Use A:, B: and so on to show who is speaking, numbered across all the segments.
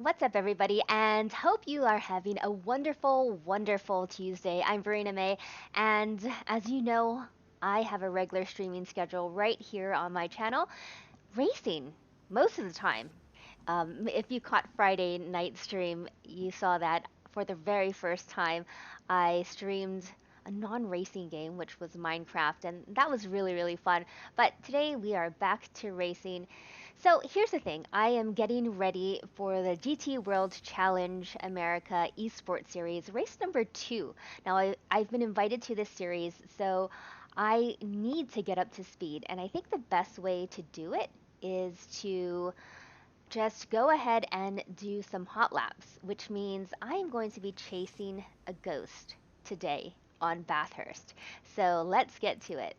A: What's up, everybody, and hope you are having a wonderful, wonderful Tuesday. I'm Verena Mei, and as you know, I have a regular streaming schedule right here on my channel, racing most of the time. If you caught Friday night stream, you saw that for the very first time, I streamed a non-racing game, which was Minecraft, and that was really, really fun. But today we are back to racing. So here's the thing, I am getting ready for the GT World Challenge America Esports Series, race number 2. Now, I've been invited to this series, so I need to get up to speed, and I think the best way to do it is to just go ahead and do some hot laps, which means I'm going to be chasing a ghost today on Bathurst. So let's get to it.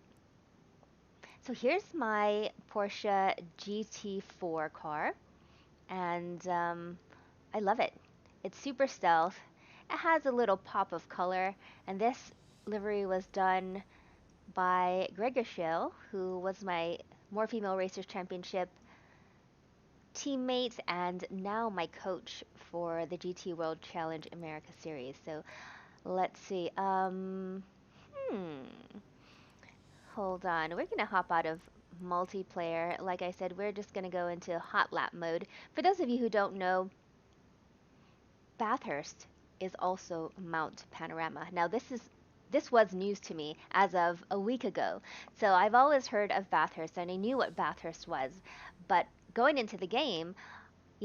A: So here's my Porsche GT4 car, and I love it. It's super stealth. It has a little pop of color, and this livery was done by Gregor Schill, who was my More Female Racers Championship teammate and now my coach for the GT World Challenge America Series. So let's see. Hold on. We're gonna hop out of multiplayer. Like I said, we're just gonna go into hot lap mode. For those of you who don't know, Bathurst is also Mount Panorama. Now this was news to me as of a week ago. So I've always heard of Bathurst and I knew what Bathurst was, but going into the game,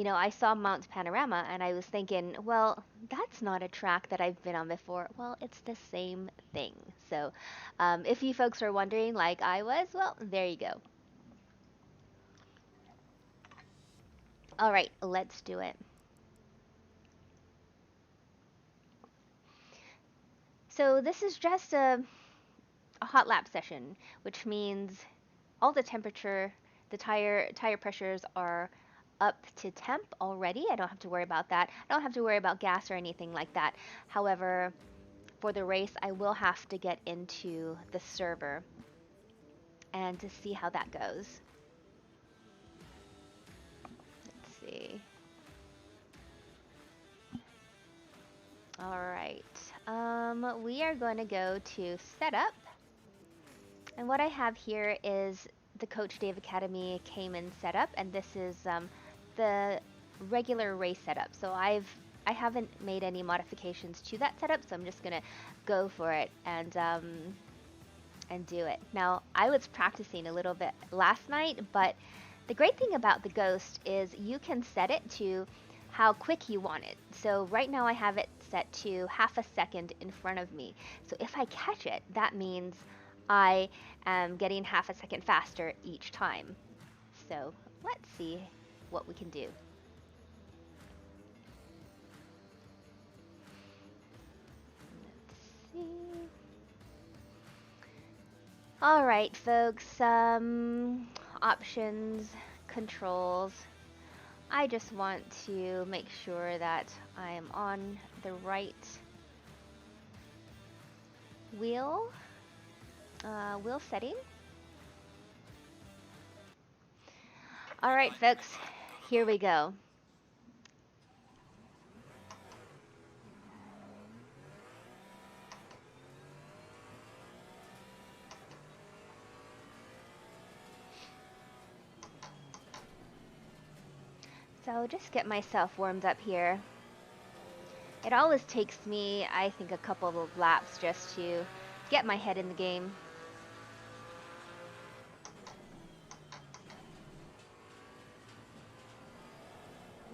A: I saw Mount Panorama and I was thinking, well, that's not a track that I've been on before. Well, it's the same thing. So if you folks are wondering, like I was, well, there you go. All right, let's do it. So this is just a hot lap session, which means all the temperature, the tire pressures are up to temp already. I don't have to worry about that. I don't have to worry about gas or anything like that. However, for the race, I will have to get into the server and to see how that goes. Let's see. All right. We are going to go to setup. And what I have here is the Coach Dave Academy Cayman setup, and this is the regular race setup. So I haven't made any modifications to that setup, so I'm just gonna go for it and do it. Now, I was practicing a little bit last night, but the great thing about the Ghost is you can set it to how quick you want it. So right now I have it set to half a second in front of me. So if I catch it, that means I am getting half a second faster each time. So let's see what we can do. Let's see. All right, folks, options, controls. I just want to make sure that I am on the right wheel setting. All right, folks, here we go. So just get myself warmed up here. It always takes me, I think, a couple of laps just to get my head in the game.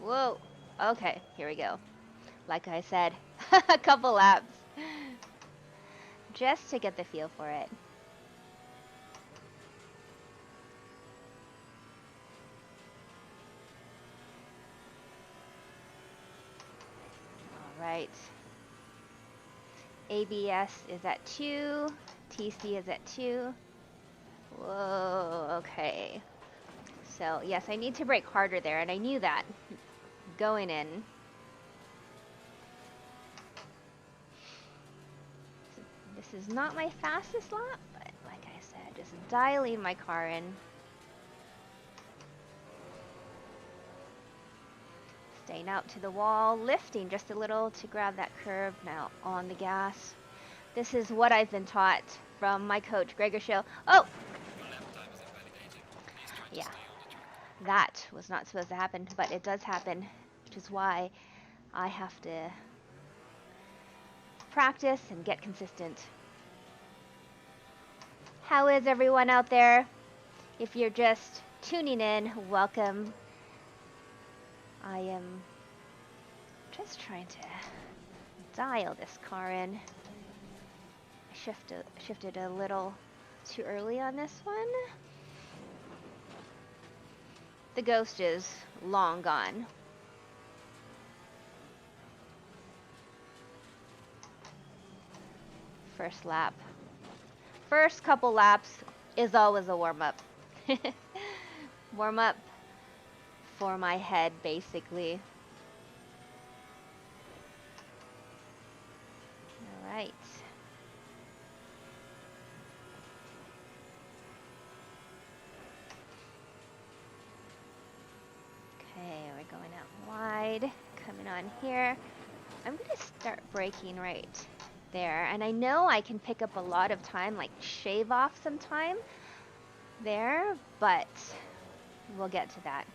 A: Whoa. Okay, here we go. Like I said, a couple laps. Just to get the feel for it. Right. ABS is at 2. TC is at 2. Whoa, okay. So, yes, I need to brake harder there, and I knew that going in. This is not my fastest lap, but like I said, just dialing my car in. Staying out to the wall, lifting just a little to grab that curve. Now on the gas. This is what I've been taught from my coach, Gregor Schill. Oh! Yeah, that was not supposed to happen, but it does happen, which is why I have to practice and get consistent. How is everyone out there? If you're just tuning in, welcome. I am just trying to dial this car in. I shifted a little too early on this one. The ghost is long gone. First lap. First couple laps is always a warm-up. Warm-up for my head, basically. All right. Okay, we're going out wide, coming on here. I'm gonna start braking right there, and I know I can pick up a lot of time, like shave off some time there, but we'll get to that.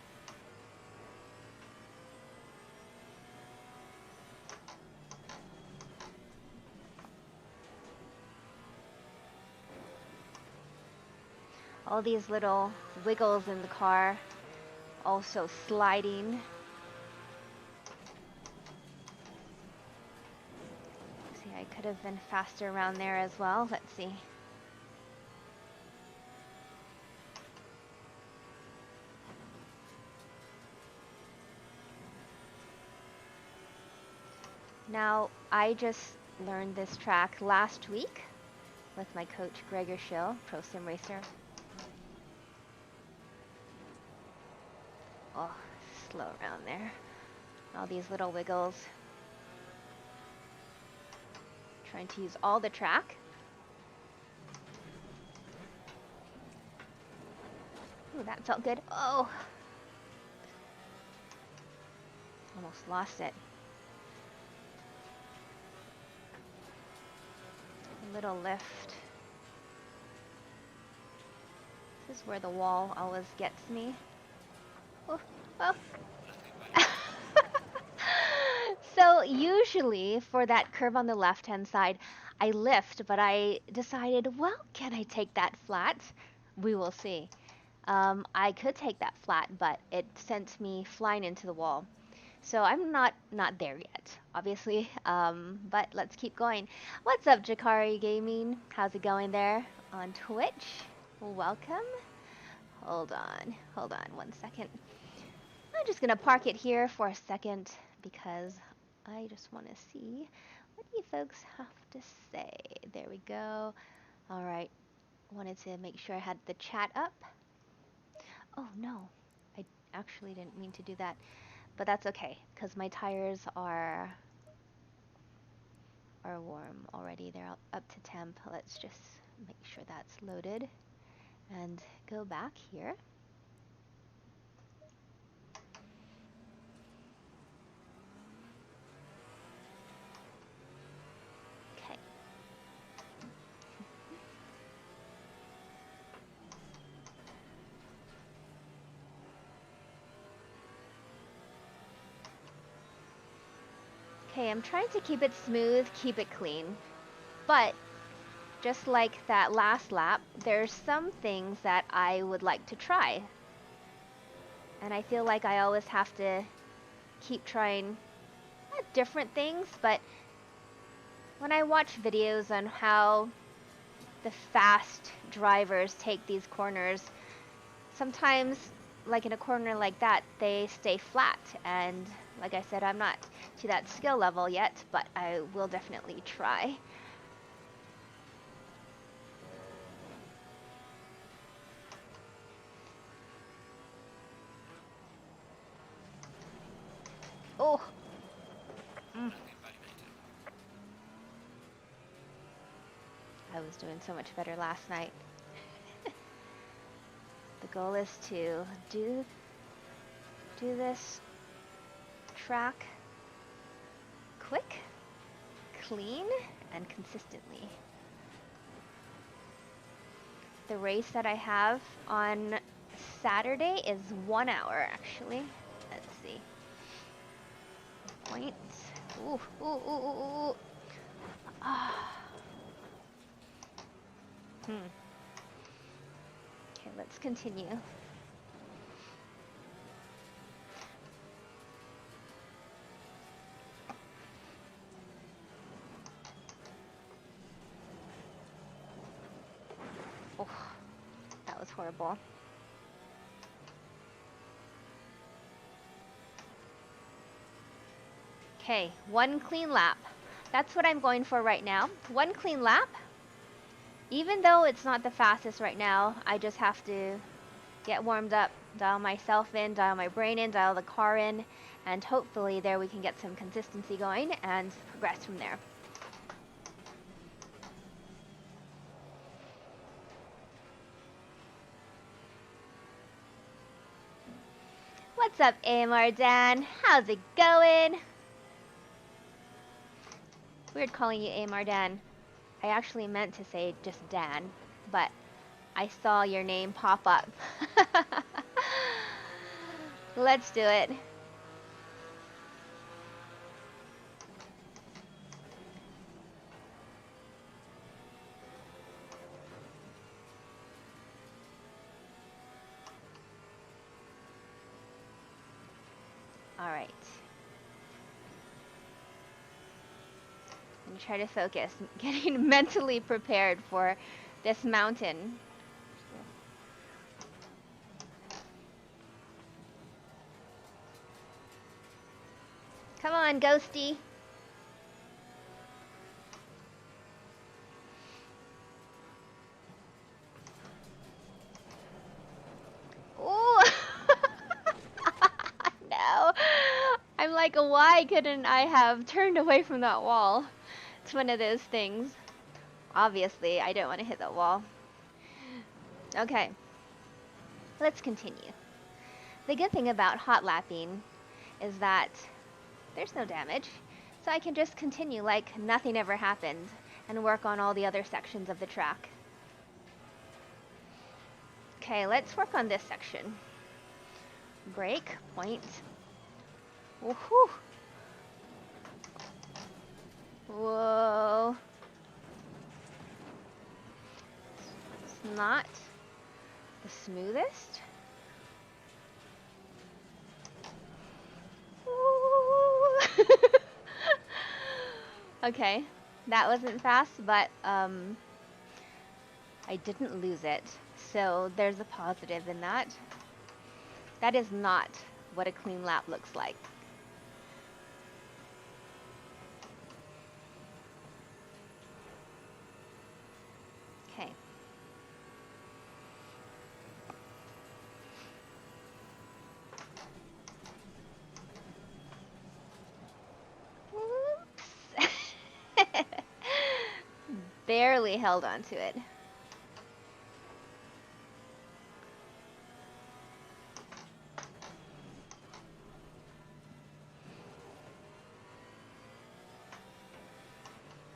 A: All these little wiggles in the car, also sliding. See, I could have been faster around there as well. Let's see. Now, I just learned this track last week with my coach Gregor Schill, Pro Sim Racer. Oh, slow around there. All these little wiggles. Trying to use all the track. Ooh, that felt good. Oh! Almost lost it. A little lift. This is where the wall always gets me. Oh, oh. So usually for that curve on the left-hand side, I lift, but I decided, well, can I take that flat? We will see. I could take that flat, but it sent me flying into the wall. So I'm not there yet, obviously, but let's keep going. What's up, Jakari Gaming? How's it going there on Twitch? Welcome. Hold on 1 second. I'm just gonna park it here for a second because I just want to see what you folks have to say. There we go. All right, wanted to make sure I had the chat up. Oh no, I actually didn't mean to do that, but that's okay because my tires are warm already. They're up to temp. Let's just make sure that's loaded and go back here. Okay. Okay, I'm trying to keep it smooth, keep it clean, but just like that last lap, there's some things that I would like to try. And I feel like I always have to keep trying not different things, but when I watch videos on how the fast drivers take these corners, sometimes, like in a corner like that, they stay flat. And like I said, I'm not to that skill level yet, but I will definitely try. Oh. I was doing so much better last night. The goal is to do this track quick, clean, and consistently. The race that I have on Saturday is 1 hour, actually. Let's see. Points. Ooh, ooh, ooh, ooh, ooh. Ah. Okay, let's continue. Oh, that was horrible. Okay, 1 clean lap. That's what I'm going for right now. 1 clean lap. Even though it's not the fastest right now, I just have to get warmed up, dial myself in, dial my brain in, dial the car in, and hopefully there we can get some consistency going and progress from there. What's up, AMR Dan? How's it going? Weird calling you AMR Dan. I actually meant to say just Dan, but I saw your name pop up. Let's do it. All right. I'm gonna try to focus, getting mentally prepared for this mountain. Come on, Ghosty. Ooh. No. I'm like, why couldn't I have turned away from that wall? It's one of those things. Obviously, I don't want to hit that wall. Okay. Let's continue. The good thing about hot lapping is that there's no damage, so I can just continue like nothing ever happened and work on all the other sections of the track. Okay, let's work on this section. Brake, point. Woohoo! Whoa. It's not the smoothest. Okay, that wasn't fast, but I didn't lose it, so there's a positive in that. That is not what a clean lap looks like. Okay. Whoops. Barely held on to it.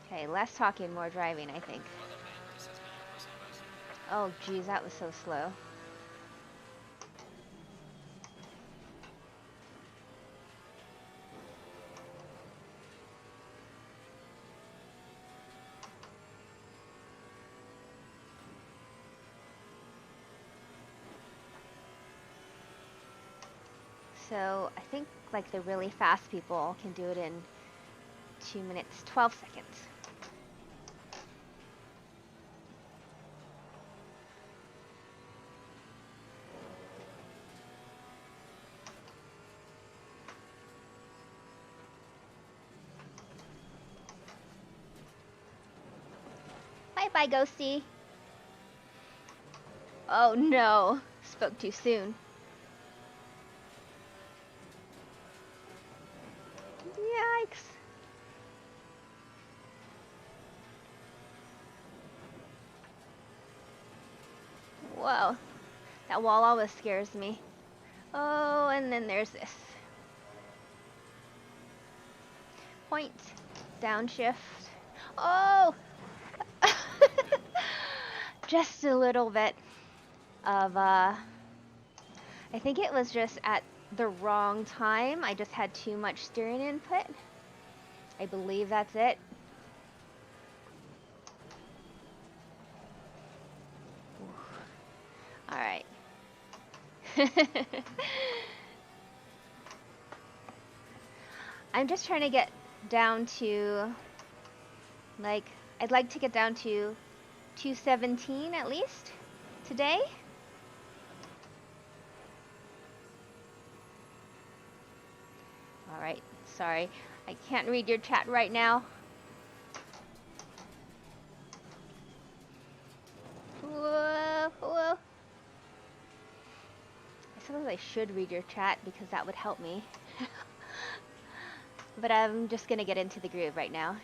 A: Okay, less talking, more driving, I think. Oh, geez, that was so slow. So I think like the really fast people can do it in 2 minutes, 12 seconds. Bye-bye, Ghosty. Oh no, spoke too soon. Yikes. Whoa, that wall always scares me. Oh, and then there's this. point, downshift. Oh! Just a little bit of, I think it was just at the wrong time. I just had too much steering input. I believe that's it. All right. I'm just trying to get down to, like, I'd like to get down to 217 at least today. All right, sorry. I can't read your chat right now. Whoa, whoa. I suppose I should read your chat because that would help me. But I'm just gonna get into the groove right now.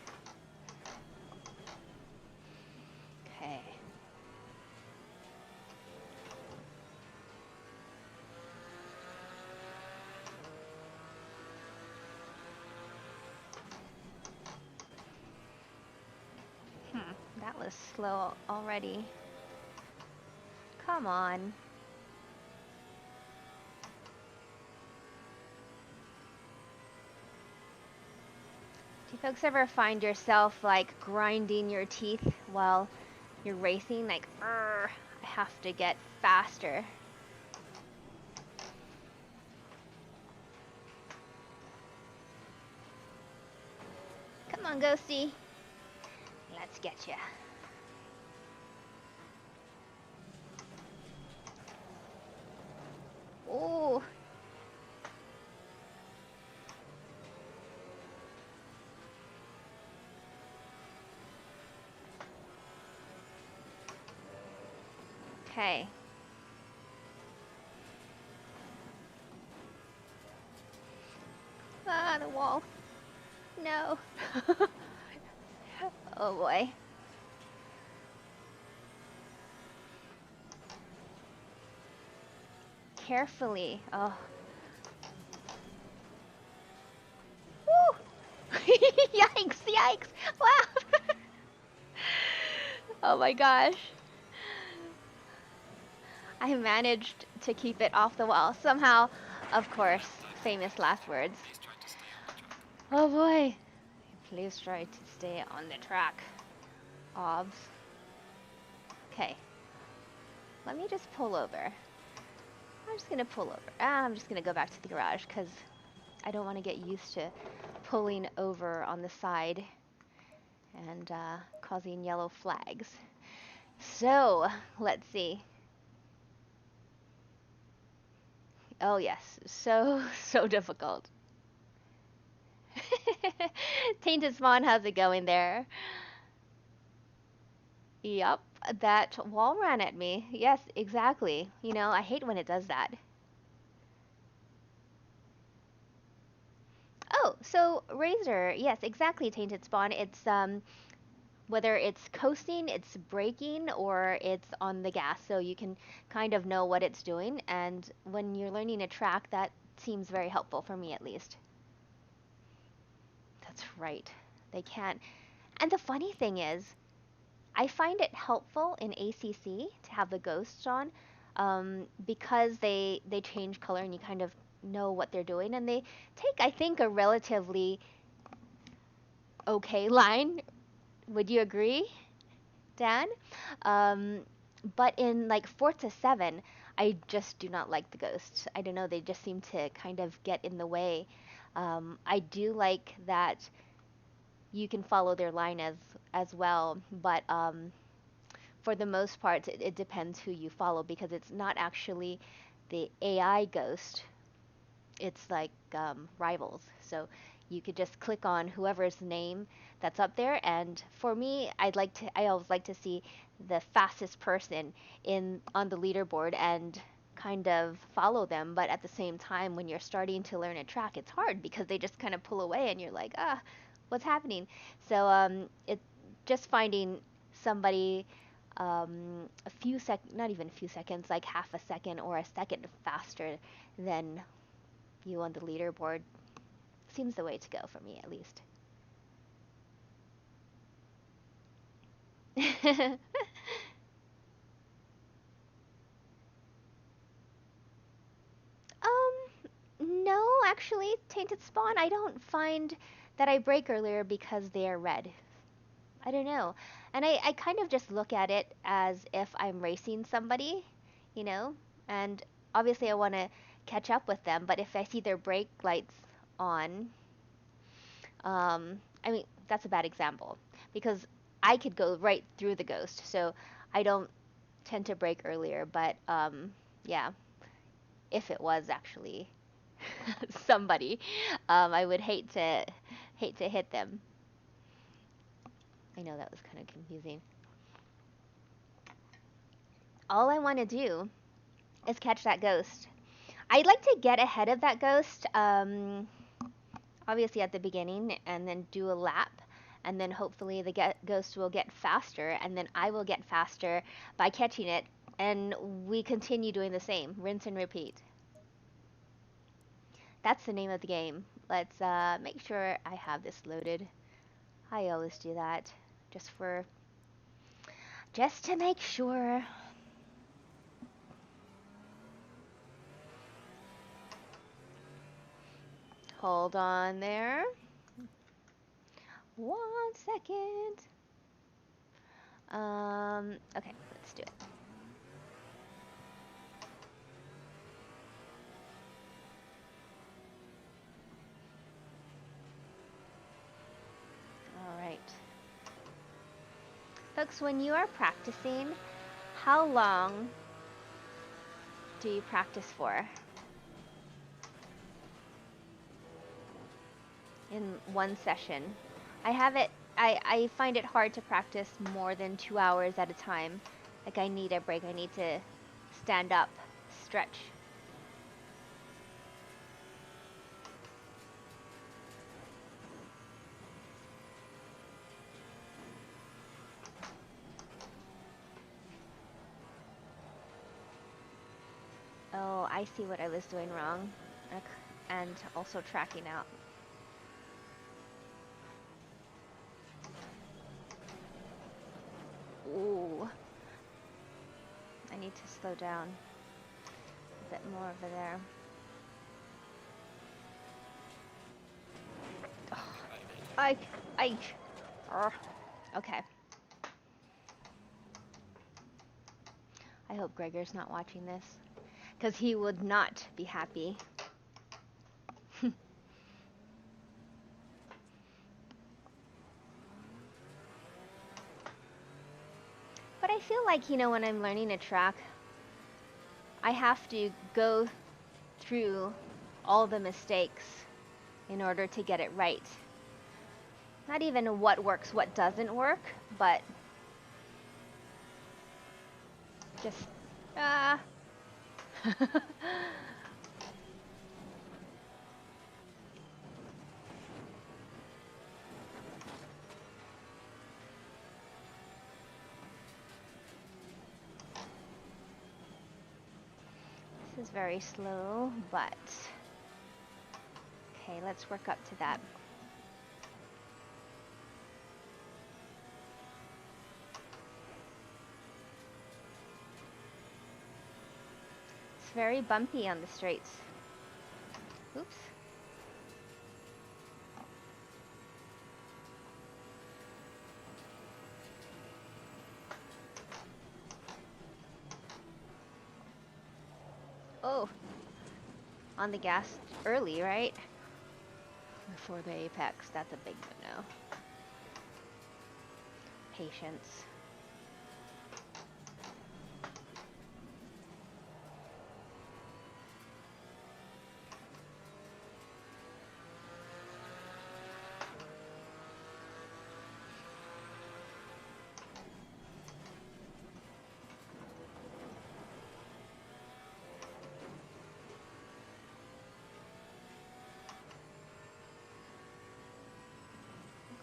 A: Okay. That was slow already. Come on. Do you folks ever find yourself like grinding your teeth while you're racing? Like, I have to get faster. Come on, Ghosty. Let's get ya. Ooh. Okay. Ah, the wall. No. Oh boy. Carefully. Oh. Woo! Yikes, yikes. Wow. Oh my gosh. I managed to keep it off the wall. Somehow, of course, famous last words. Oh boy. Please try to stay on the track. Obs. Okay. Let me just pull over. I'm just gonna pull over. I'm just gonna go back to the garage because I don't want to get used to pulling over on the side and causing yellow flags. So, let's see. Oh yes, so difficult. Tainted Spawn, how's it going there? Yup, that wall ran at me. Yes, exactly. You know, I hate when it does that. Oh, so Razor, yes, exactly, Tainted Spawn. It's whether it's coasting, it's braking, or it's on the gas, so you can kind of know what it's doing. And when you're learning a track, that seems very helpful for me at least. That's right. They can't. And the funny thing is, I find it helpful in ACC to have the ghosts on, because they change color and you kind of know what they're doing, and they take, I think, a relatively okay line. Would you agree, Dan? Um, but in like Forza 7, I just do not like the ghosts. I don't know, they just seem to kind of get in the way. I do like that you can follow their line as well, but for the most part, it depends who you follow because it's not actually the AI ghost. It's like rivals. So you could just click on whoever's name that's up there. And for me, I always like to see the fastest person in on the leaderboard and kind of follow them. But at the same time, when you're starting to learn a track, it's hard because they just kind of pull away, and you're like, what's happening? So it just finding somebody a few not even a few seconds, like half a second or a second faster than you on the leaderboard seems the way to go for me at least. No, actually, Tainted Spawn, I don't find that I break earlier because they are red. I don't know. And I kind of just look at it as if I'm racing somebody, you know? And obviously I want to catch up with them, but if I see their brake lights on, I mean, that's a bad example because I could go right through the ghost, so I don't tend to brake earlier, but yeah, if it was actually somebody, I would hate to hit them. I know that was kind of confusing. All I want to do is catch that ghost. I'd like to get ahead of that ghost, obviously at the beginning, and then do a lap, and then hopefully the ghost will get faster, and then I will get faster by catching it, and we continue doing the same, rinse and repeat. That's the name of the game. Let's make sure I have this loaded. I always do that, just to make sure. Hold on there. 1 second. Okay, let's do it. All right. Folks, when you are practicing, how long do you practice for in one session? I find it hard to practice more than 2 hours at a time. Like I need a break. I need to stand up, stretch. Oh, I see what I was doing wrong. And also tracking out. Ooh. I need to slow down a bit more over there. I, okay. I hope Gregor's not watching this, because he would not be happy. But I feel like, when I'm learning a track, I have to go through all the mistakes in order to get it right. Not even what works, what doesn't work, but just, This is very slow, but okay, let's work up to that. It's very bumpy on the straights. Oops. Oh, on the gas early, right? Before the apex, that's a big no-no. Patience.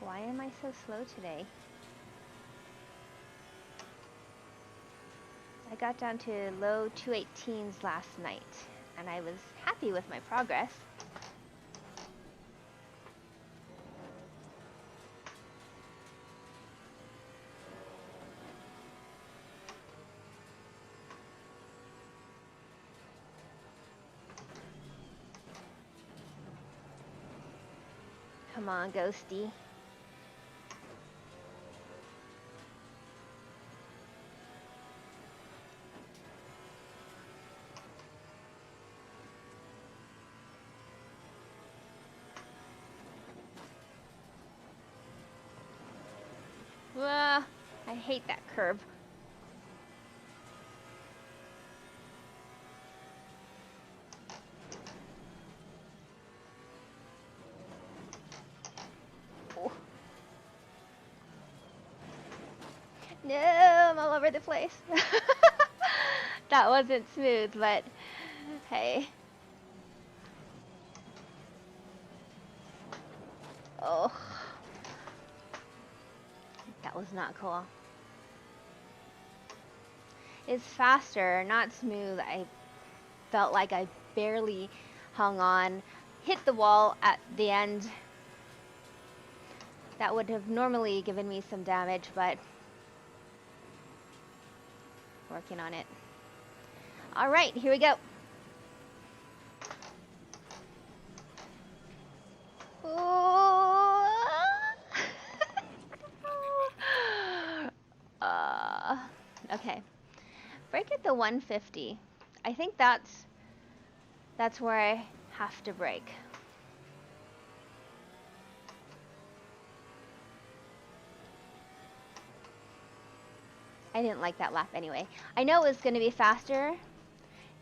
A: Why am I so slow today? I got down to low 218s last night, and I was happy with my progress. Come on, Ghosty. I hate that curb. Oh. No, I'm all over the place. That wasn't smooth, but hey. Oh. That was not cool. It's faster, not smooth. I felt like I barely hung on. Hit the wall at the end. That would have normally given me some damage, but working on it. All right, here we go. Okay. Brake at the 150. I think that's where I have to brake. I didn't like that lap anyway. I know it was going to be faster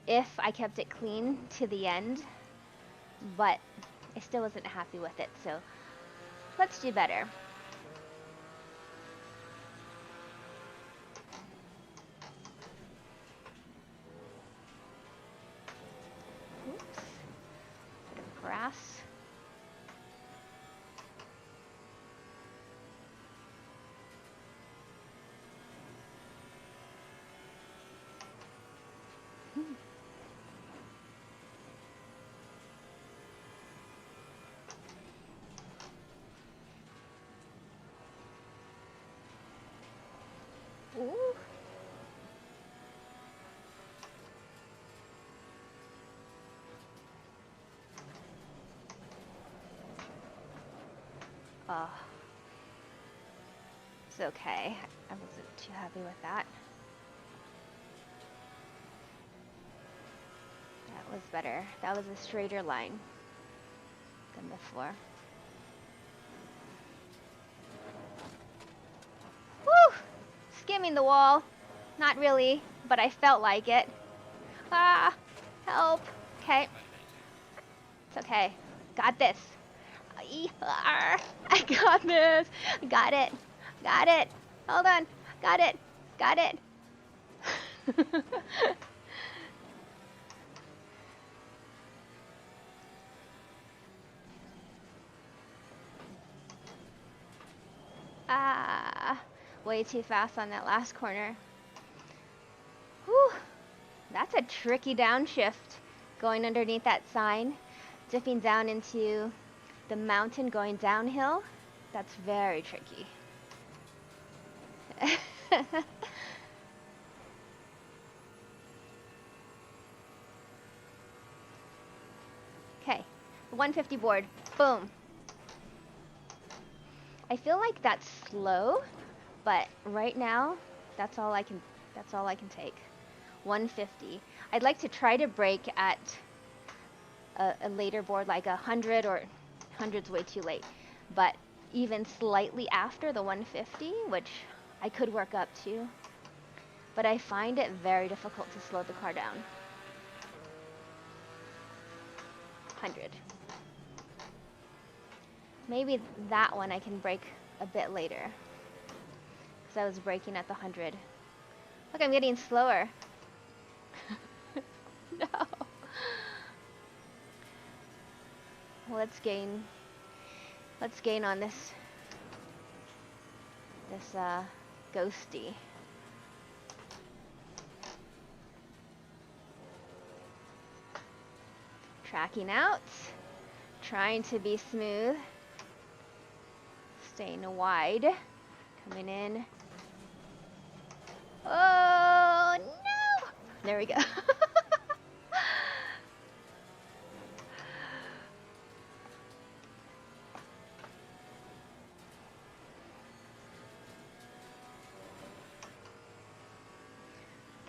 A: if I kept it clean to the end, but I still wasn't happy with it, so let's do better. Oops. Bit of grass. Ooh. Oh. It's okay. I wasn't too happy with that. That was better. That was a straighter line than before. Woo! Skimming the wall. Not really, but I felt like it. Ah! Help! Okay. It's okay. Got this. I got this. Got it. Got it. Hold on. Got it. Got it. Way too fast on that last corner. Whew. That's a tricky downshift. Going underneath that sign, dipping down into the mountain, going downhill. That's very tricky. Okay, 150 board. Boom. I feel like that's slow, but right now, that's all I can take. 150. I'd like to try to brake at a later board, like 100, or 100's way too late. But even slightly after the 150, which I could work up to. But I find it very difficult to slow the car down. 100. Maybe that one I can brake a bit later, because I was braking at the 100. Look, I'm getting slower. No. Let's gain on this ghosty. Tracking out, trying to be smooth, staying wide, coming in. Oh no! There we go.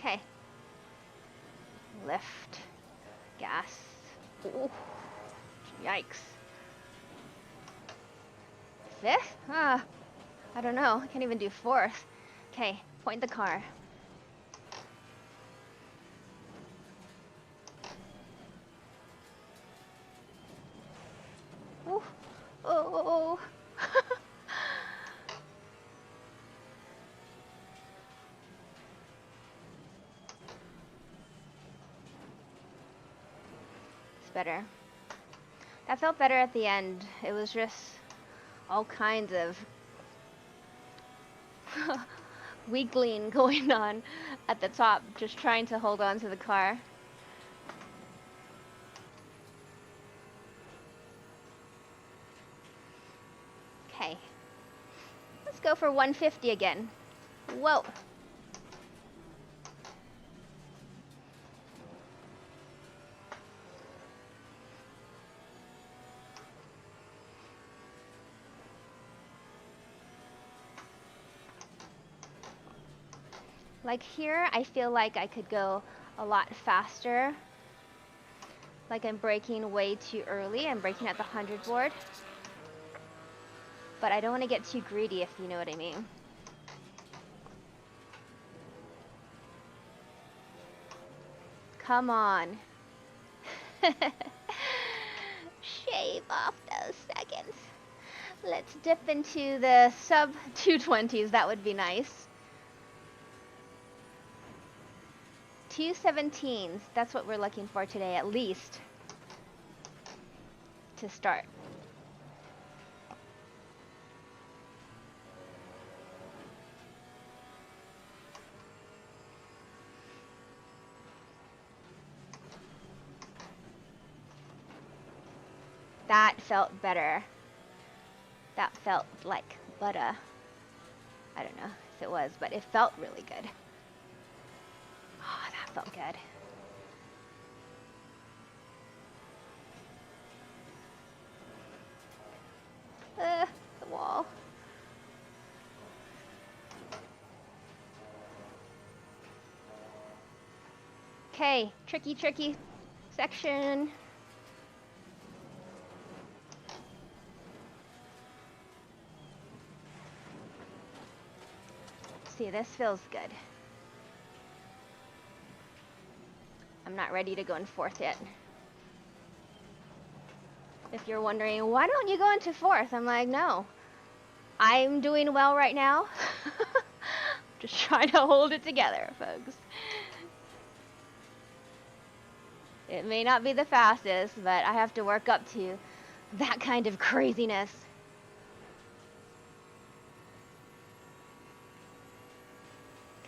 A: Okay. Lift. Gas. Ooh. Yikes. Fifth? I don't know. I can't even do fourth. Okay, point the car. Ooh. Oh. It's better. That felt better at the end. It was just all kinds of wiggling going on at the top, just trying to hold on to the car. Okay. Let's go for 150 again. Whoa. Like here, I feel like I could go a lot faster. Like I'm braking way too early. I'm braking at the 100 board. But I don't want to get too greedy, if you know what I mean. Come on. Shave off those seconds. Let's dip into the sub 220s. That would be nice. 217s. That's what we're looking for today, at least. To start. That felt better. That felt like butter. I don't know if it was, but it felt really good. Oh, that felt good. The wall. Okay, tricky section. See, this feels good. I'm not ready to go in fourth yet. If you're wondering, why don't you go into fourth? I'm like, no. I'm doing well right now. Just trying to hold it together, folks. It may not be the fastest, but I have to work up to that kind of craziness.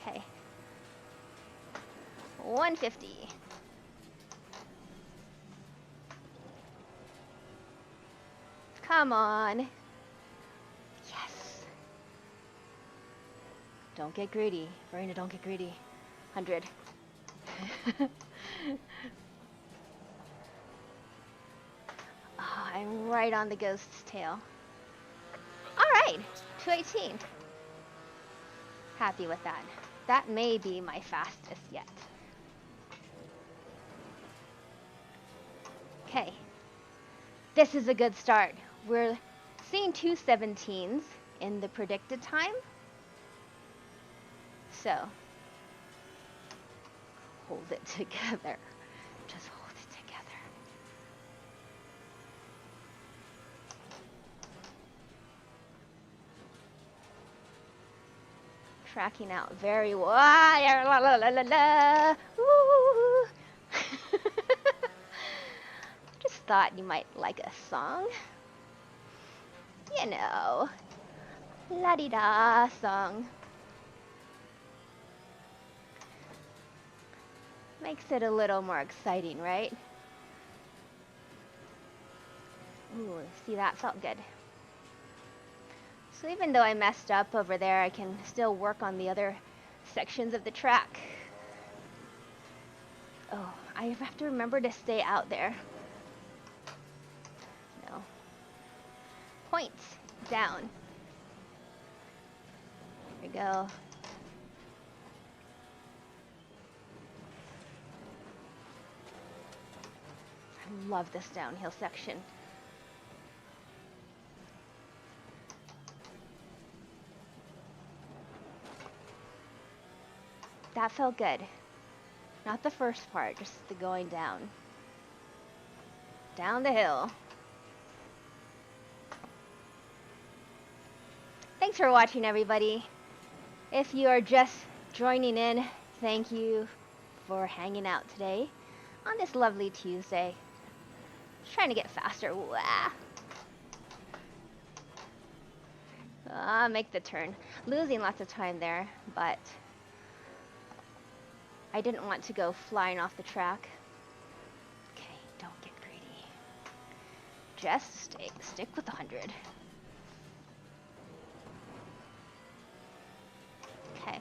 A: Okay. 150. Come on. Yes. Don't get greedy. Verena, don't get greedy. 100. Oh, I'm right on the ghost's tail. Alright, 218. Happy with that. That may be my fastest yet. Okay. This is a good start. We're seeing 217s in the predicted time. So, hold it together. Just hold it together. Tracking out very well. La, la, la, la, la. Just thought you might like a song. You know, la-di-da song. Makes it a little more exciting, right? Ooh, see, that felt good. So even though I messed up over there, I can still work on the other sections of the track. Oh, I have to remember to stay out there. No. Points down. There we go. love this downhill section. That felt good. Not the first part, just the going down. Down the hill. Thanks for watching, everybody. If you are just joining in, thank you for hanging out today on this lovely Tuesday. Just trying to get faster. Wah. Make the turn. Losing lots of time there, but I didn't want to go flying off the track. Okay, don't get greedy. Just stick with 100. Okay.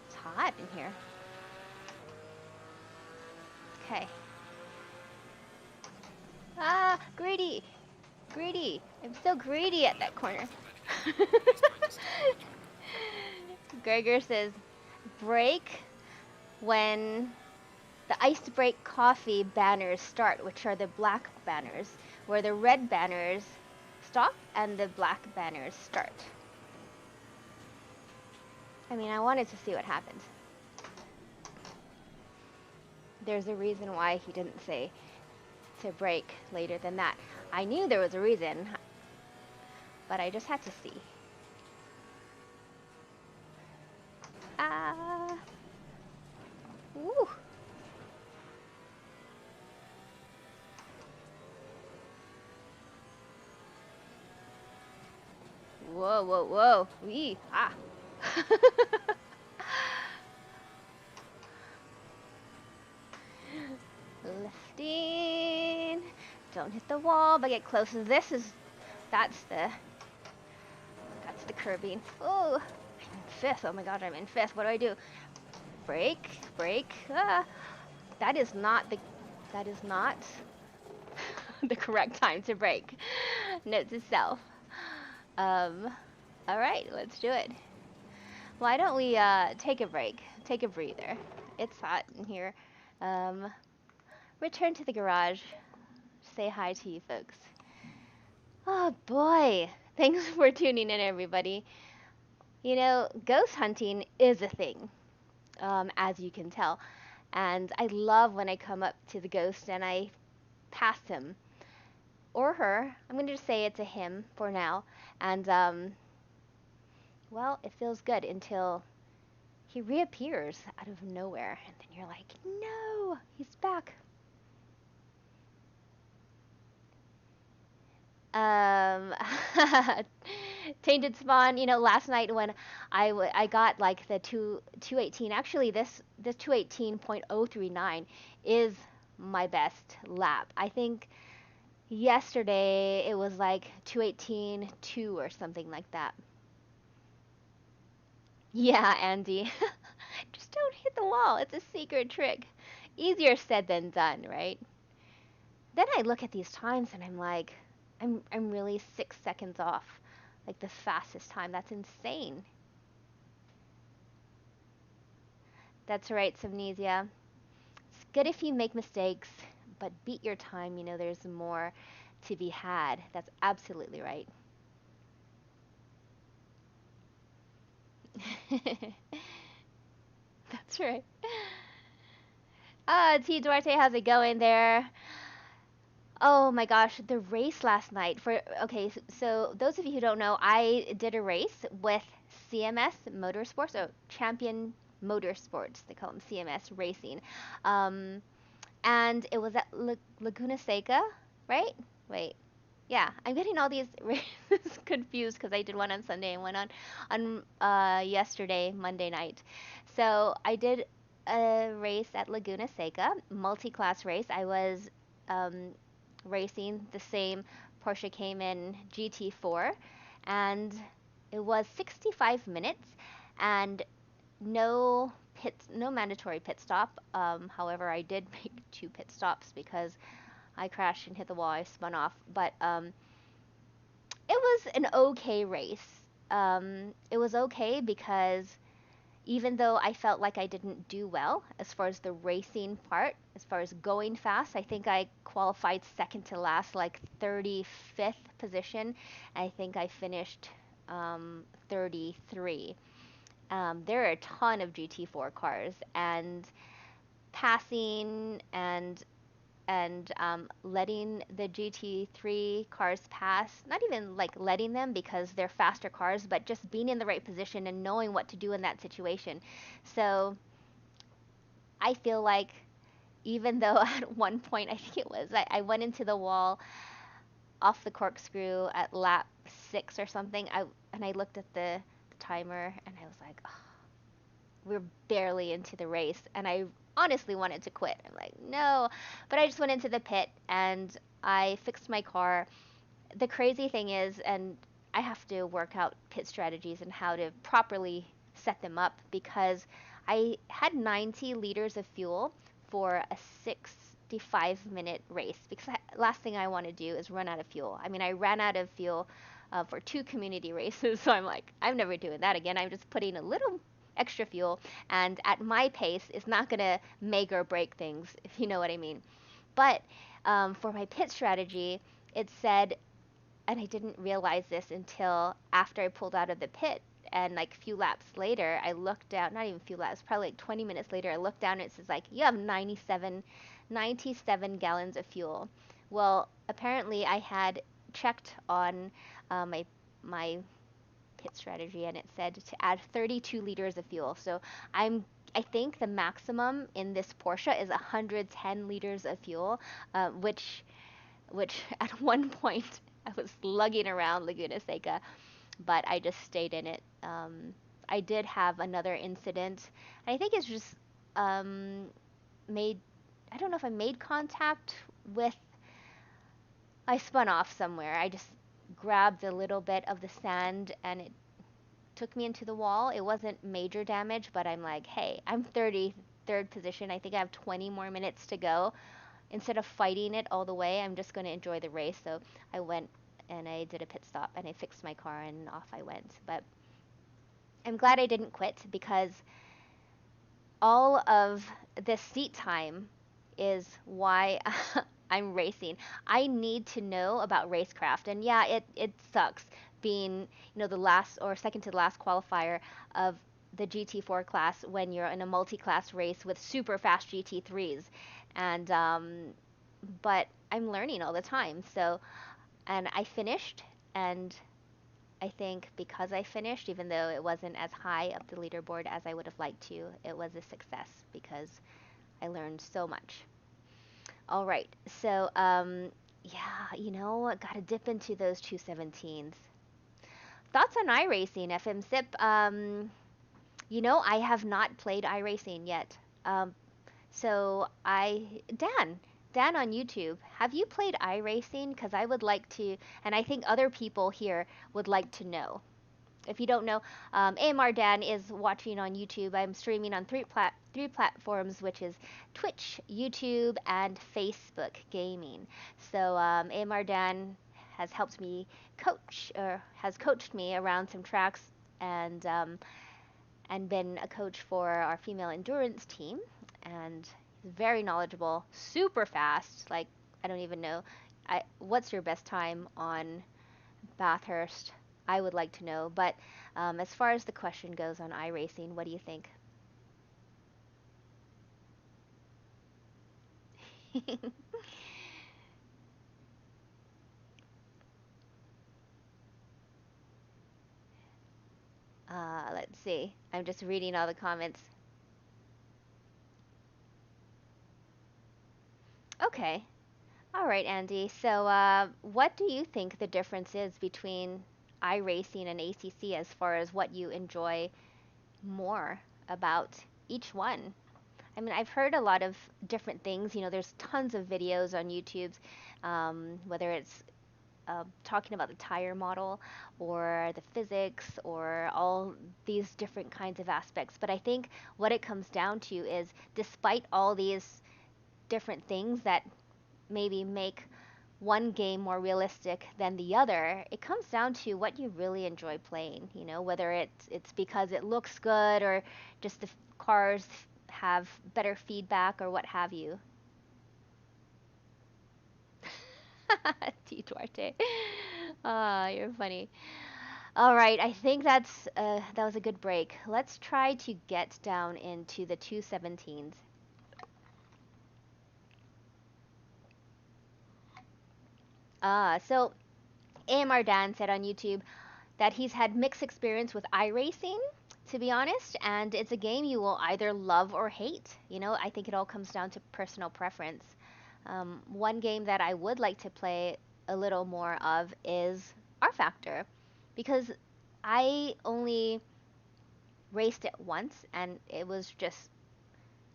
A: It's hot in here. Okay. Ah, greedy! Greedy! I'm so greedy at that corner. Gregor says, break when the iced break coffee banners start, which are the black banners, where the red banners stop and the black banners start. I mean, I wanted to see what happened. There's a reason why he didn't say to break later than that. I knew there was a reason, but I just had to see. Woo. Whoa, whoa, whoa. Wee, ah. Lifting. Don't hit the wall, but get close. That's the curbing. Oh, I'm in fifth. Oh my god, I'm in fifth. What do? Brake, brake. Ah. That is not the correct time to brake. Note to self. All right, let's do it. Why don't we take a break? Take a breather. It's hot in here. Return to the garage. Say hi to you folks. Oh boy. Thanks for tuning in, everybody. You know, ghost hunting is a thing, as you can tell. And I love when I come up to the ghost and I pass him. Or her. I'm going to just say it's a him for now. And, well, it feels good until he reappears out of nowhere. And then you're like, no, he's back. Tainted Spawn, you know, last night when I got like the 218, actually this 218.039 is my best lap. I think yesterday it was like 218.2 or something like that. Yeah, Andy. Just don't hit the wall. It's a secret trick. Easier said than done, right? Then I look at these times and I'm like, I'm really 6 seconds off, like the fastest time. That's insane. That's right, Somnesia. It's good if you make mistakes, but beat your time. You know, there's more to be had. That's absolutely right. That's right. T. Duarte, how's it going there? Oh my gosh, the race last night okay, so those of you who don't know, I did a race with CMS Motorsports, or Champion Motorsports, they call them CMS Racing. And it was at Laguna Seca, right? Wait. Yeah, I'm getting all these races confused because I did one on Sunday and one on yesterday, Monday night. So I did a race at Laguna Seca, multi-class race. I was um, racing the same Porsche Cayman GT4, and it was 65 minutes and no mandatory pit stop. However, I did make 2 pit stops because I crashed and hit the wall. I spun off, but it was an okay race. It was okay because even though I felt like I didn't do well as far as the racing part, as far as going fast, I think I qualified second to last, like 35th position. I think I finished 33. There are a ton of GT4 cars, and passing and letting the GT3 cars pass, not even like letting them because they're faster cars, but just being in the right position and knowing what to do in that situation. So I feel like even though at one point, I think it was, I went into the wall off the corkscrew at lap 6 or something, and I looked at the timer and I was like, oh, we're barely into the race, and I honestly wanted to quit. I'm like, no, but I just went into the pit and I fixed my car. The crazy thing is, and I have to work out pit strategies and how to properly set them up because I had 90 liters of fuel for a 65-minute race because last thing I want to do is run out of fuel. I mean, I ran out of fuel for 2 community races, so I'm like, I'm never doing that again. I'm just putting a little extra fuel, and at my pace, it's not going to make or break things, if you know what I mean. But for my pit strategy, it said, and I didn't realize this until after I pulled out of the pit. And like a few laps later, I looked down, not even a few laps, probably like 20 minutes later, I looked down and it says like, you have 97 gallons of fuel. Well, apparently I had checked on my pit strategy and it said to add 32 liters of fuel. So I think the maximum in this Porsche is 110 liters of fuel, which at one point I was lugging around Laguna Seca, but I just stayed in it. I did have another incident. I think it's just um, made. I don't know if I made contact with. I spun off somewhere. I just grabbed a little bit of the sand and it took me into the wall. It wasn't major damage, but I'm like, hey, I'm 33rd position. I think I have 20 more minutes to go. Instead of fighting it all the way, I'm just going to enjoy the race. So I went and I did a pit stop and I fixed my car and off I went. But I'm glad I didn't quit because all of the seat time is why I'm racing. I need to know about racecraft. And yeah, it sucks being, the last or second to the last qualifier of the GT4 class when you're in a multi-class race with super fast GT3s. And but I'm learning all the time. So, and I finished, and I think because I finished, even though it wasn't as high up the leaderboard as I would have liked to, it was a success because I learned so much. All right, so yeah, gotta dip into those 217s. Thoughts on iRacing, FM Sip? I have not played iRacing yet. Um, So Dan on YouTube, have you played iRacing? Because I would like to, and I think other people here would like to know. If you don't know, AMR Dan is watching on YouTube. I'm streaming on three platforms, which is Twitch, YouTube, and Facebook Gaming. So AMR Dan has helped me coach, or has coached me around some tracks, and and been a coach for our female endurance team. And he's very knowledgeable, super fast. Like, I don't even know. What's your best time on Bathurst? I would like to know. But as far as the question goes on iRacing, what do you think? Let's see. I'm just reading all the comments. Okay. All right, Andy. So, what do you think the difference is between iRacing and ACC as far as what you enjoy more about each one? I mean, I've heard a lot of different things. There's tons of videos on YouTube, whether it's talking about the tire model or the physics or all these different kinds of aspects. But I think what it comes down to is despite all these different things that maybe make one game more realistic than the other, it comes down to what you really enjoy playing, you know, whether it's because it looks good or just the cars have better feedback or what have you. T Duarte. Ah, you're funny. All right, I think that was a good break. Let's try to get down into the 217s. So AMR Dan said on YouTube that he's had mixed experience with iRacing, to be honest, and it's a game you will either love or hate. You know, I think it all comes down to personal preference. One game that I would like to play a little more of is rFactor, because I only raced it once and it was just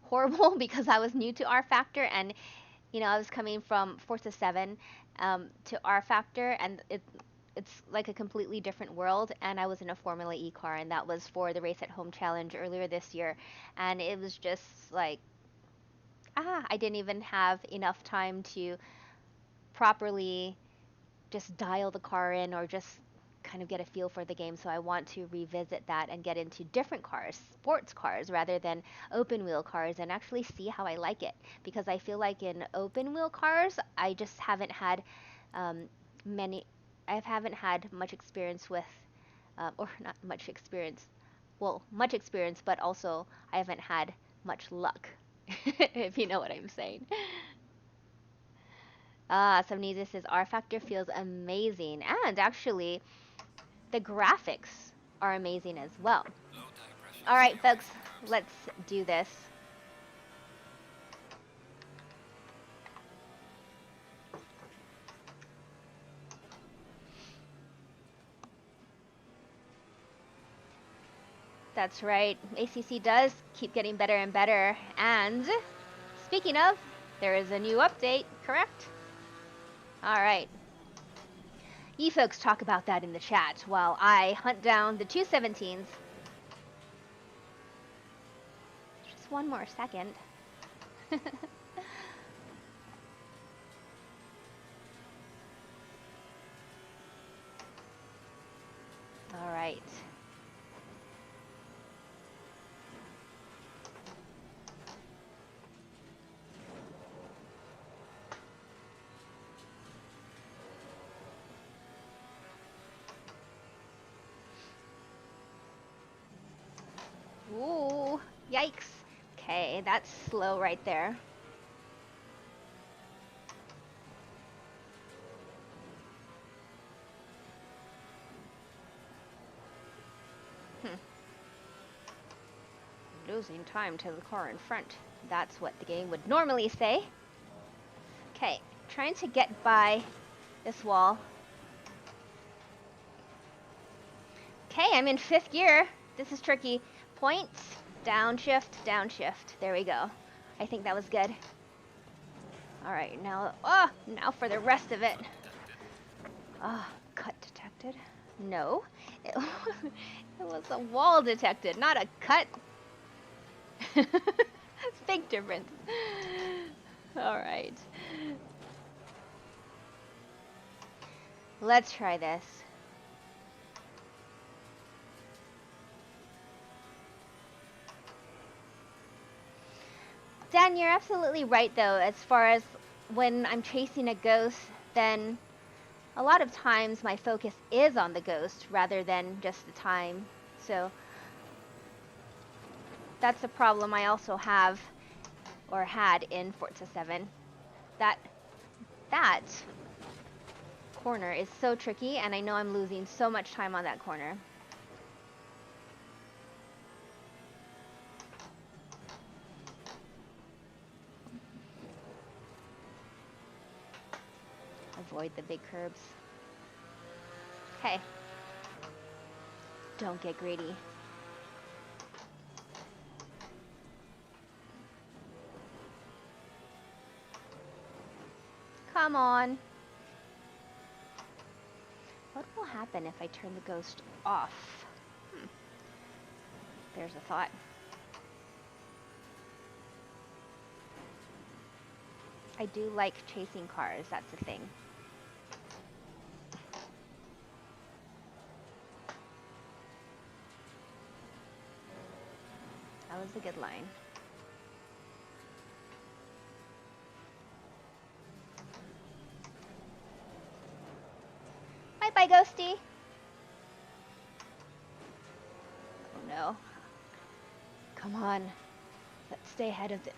A: horrible because I was new to rFactor and you know I was coming from Forza 7 to rFactor and it's like a completely different world and I was in a Formula E car and that was for the Race at Home Challenge earlier this year and it was just like I didn't even have enough time to properly just dial the car in or just kind of get a feel for the game. So I want to revisit that and get into different cars, sports cars, rather than open wheel cars and actually see how I like it. Because I feel like in open wheel cars, I just haven't had um, many, I haven't had much experience with, or not much experience, well, much experience, but also I haven't had much luck, if you know what I'm saying. Somebody just says rFactor feels amazing, and actually, the graphics are amazing as well. All right, folks, let's do this. That's right. ACC does keep getting better and better. And speaking of, there is a new update, correct? All right. You folks talk about that in the chat while I hunt down the 217s. Just one more second. All right. Ooh, yikes. Okay, that's slow right there. Losing time to the car in front. That's what the game would normally say. Okay, trying to get by this wall. Okay, I'm in 5th gear. This is tricky. Points, downshift, downshift. There we go. I think that was good. All right, now, now for the rest of it. Cut detected. No, it was a wall detected, not a cut. Big difference. All right. Let's try this. Dan, you're absolutely right though, as far as when I'm chasing a ghost, then a lot of times my focus is on the ghost rather than just the time. So that's a problem I also have or had in Forza 7. That corner is so tricky and I know I'm losing so much time on that corner. Avoid the big curbs. Okay. Don't get greedy. Come on. What will happen if I turn the ghost off? There's a thought. I do like chasing cars, that's the thing. That was a good line. Bye-bye, Ghosty. Oh no. Come on. Let's stay ahead of it.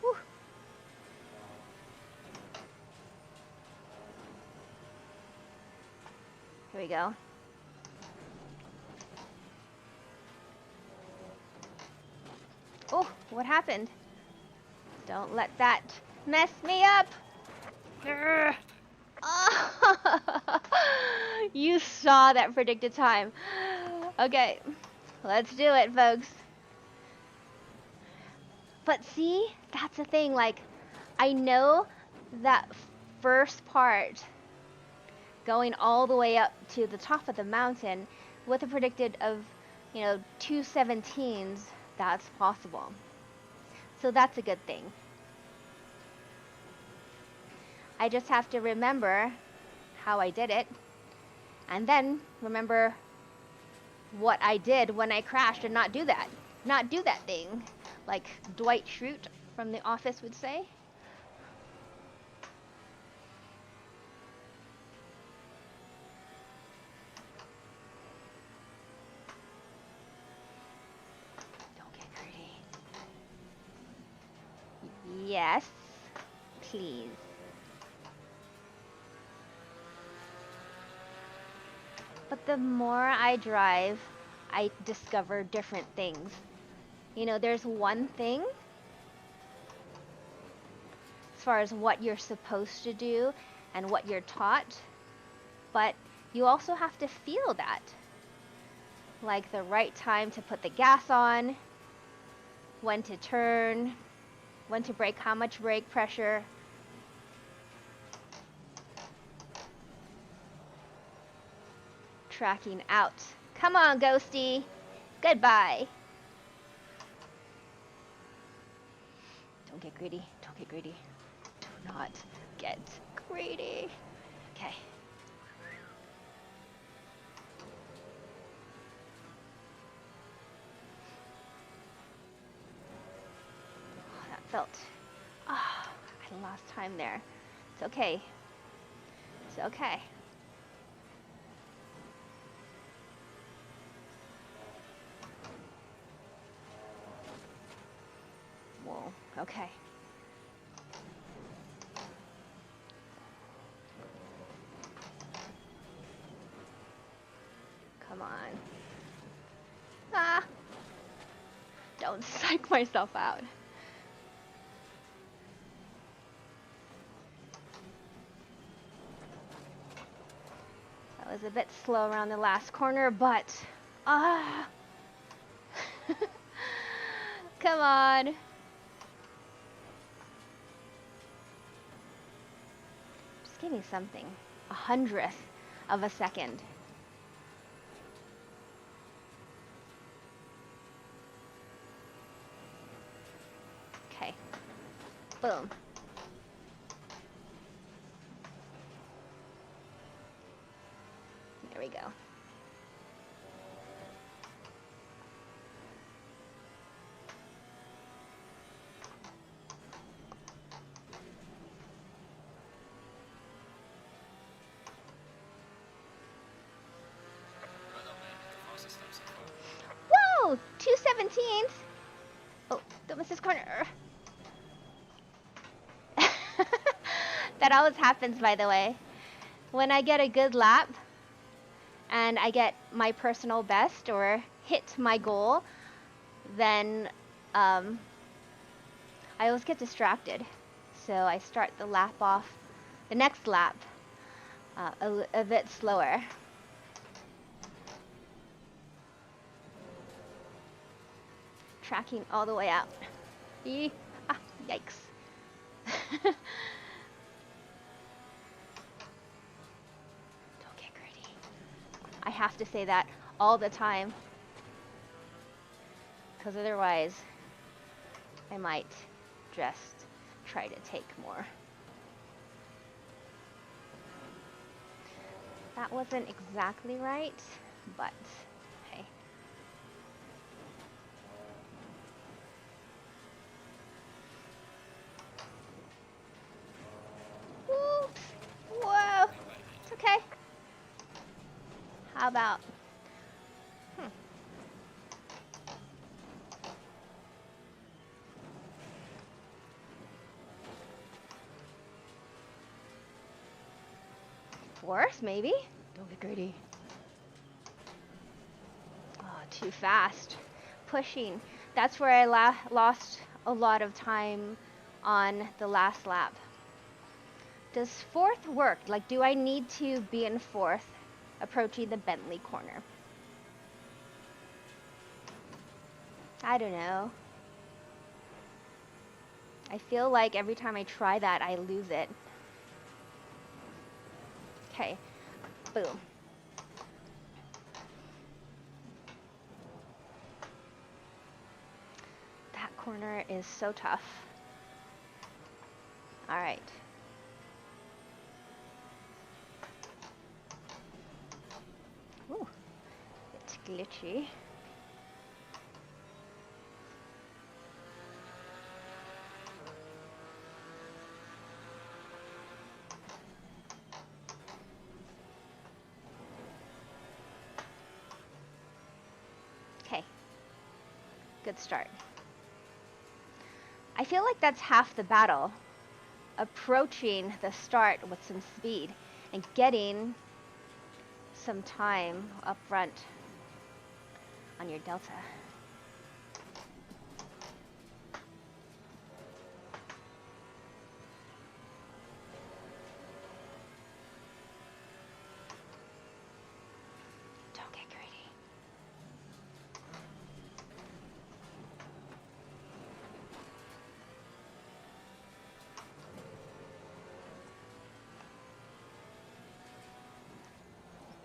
A: Whew. Here we go. Oh, what happened? Don't let that mess me up. Oh, you saw that predicted time. Okay, let's do it, folks. But see, that's the thing, like, I know that first part, going all the way up to the top of the mountain, with a predicted of, 2:17s, that's possible. So that's a good thing. I just have to remember how I did it, and then remember what I did when I crashed and not do that. Not do that thing, like Dwight Schrute from The Office would say. Don't get greedy. Yes, please. But the more I drive, I discover different things. There's one thing as far as what you're supposed to do and what you're taught, but you also have to feel that. Like the right time to put the gas on, when to turn, when to brake, how much brake pressure. Tracking out. Come on, Ghosty. Goodbye. Don't get greedy. Don't get greedy. Do not get greedy. Okay. Oh, that felt... Oh, I lost time there. It's okay. It's okay. Whoa, okay. Come on. Ah! Don't psych myself out. That was a bit slow around the last corner, but... Ah! Come on. Just give me something. 1/100th of a second. Okay. Boom. There we go. Whoa! 2:17s. Oh, don't miss this corner. That always happens, by the way. When I get a good lap and I get my personal best or hit my goal, then I always get distracted. So I start the lap off, the next lap, a bit slower. Tracking all the way out. Ah, yikes. Don't get greedy. I have to say that all the time, because otherwise I might just try to take more. That wasn't exactly right, but hey. Oops! Whoa! It's okay. How about... Fourth, maybe? Don't get greedy. Oh, too fast. Pushing. That's where I lost a lot of time on the last lap. Does fourth work? Like, do I need to be in fourth approaching the Bentley corner? I don't know. I feel like every time I try that, I lose it. Okay. Boom. That corner is so tough. All right. Ooh, it's glitchy. Okay. Good start. I feel like that's half the battle. Approaching the start with some speed and getting some time up front on your delta. Don't get greedy.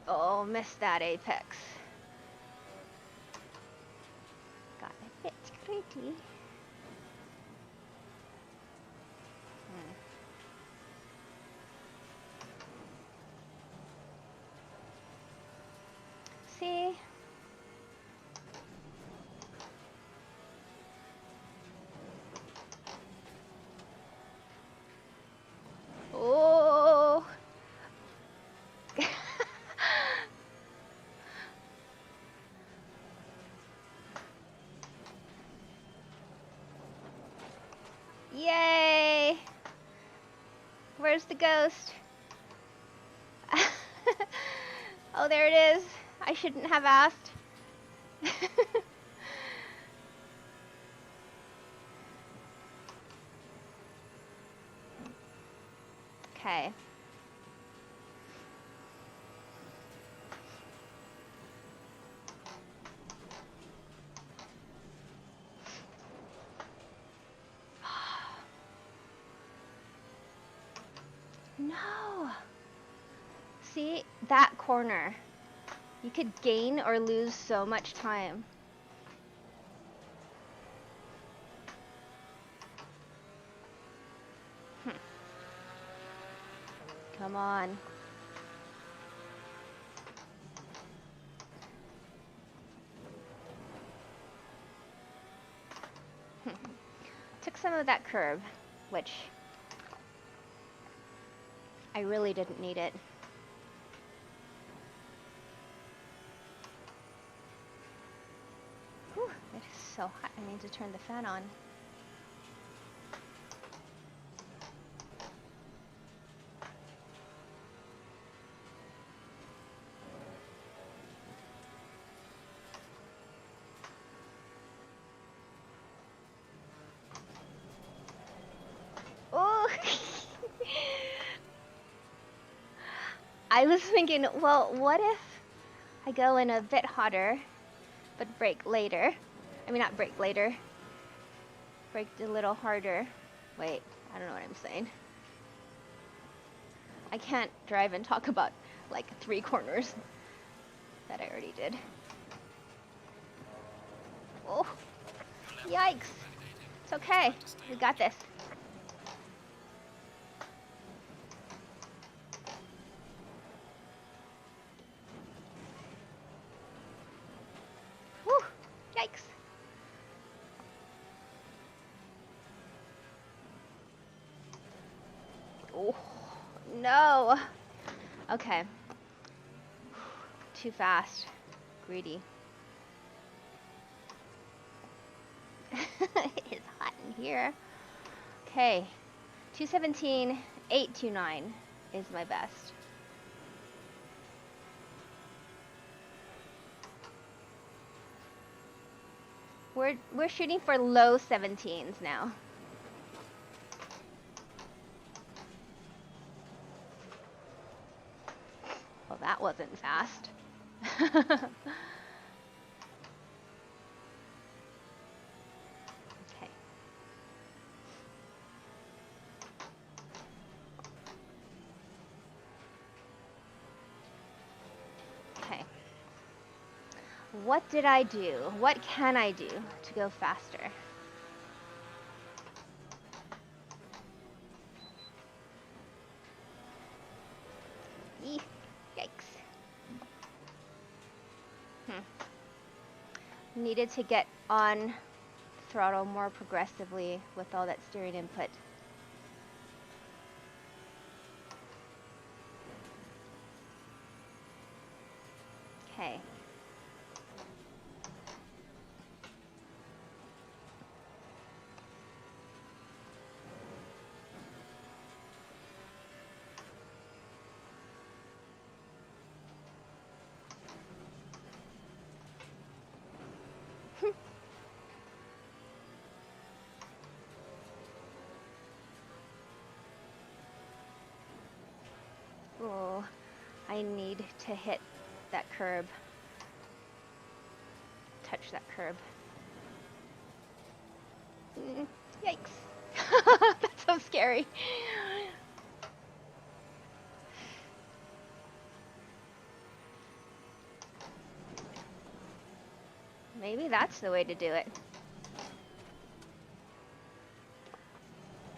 A: Oh, missed that apex. Got a bit greedy. See? Oh! Yay! Where's the ghost? Oh, there it is. I shouldn't have asked. Okay. No. See, that corner. You could gain or lose so much time. Come on. Took some of that curve, which I really didn't need it. Whew, it is so hot. I need to turn the fan on. Oh! I was thinking, well, what if I go in a bit hotter, but brake later? I mean, not brake later. Braked a little harder. Wait, I don't know what I'm saying. I can't drive and talk about like 3 corners that I already did. Oh, yikes. It's okay. We got this. Oh, no. Okay. Too fast. Greedy. It's hot in here. Okay. 217, 829 is my best. We're shooting for low 17s now. Well, that wasn't fast. Okay. Okay. What did I do? What can I do to go faster? Eek, yikes. Needed to get on throttle more progressively with all that steering input. Okay. Oh, I need to hit that curb. Touch that curb. Yikes. That's so scary. Maybe that's the way to do it.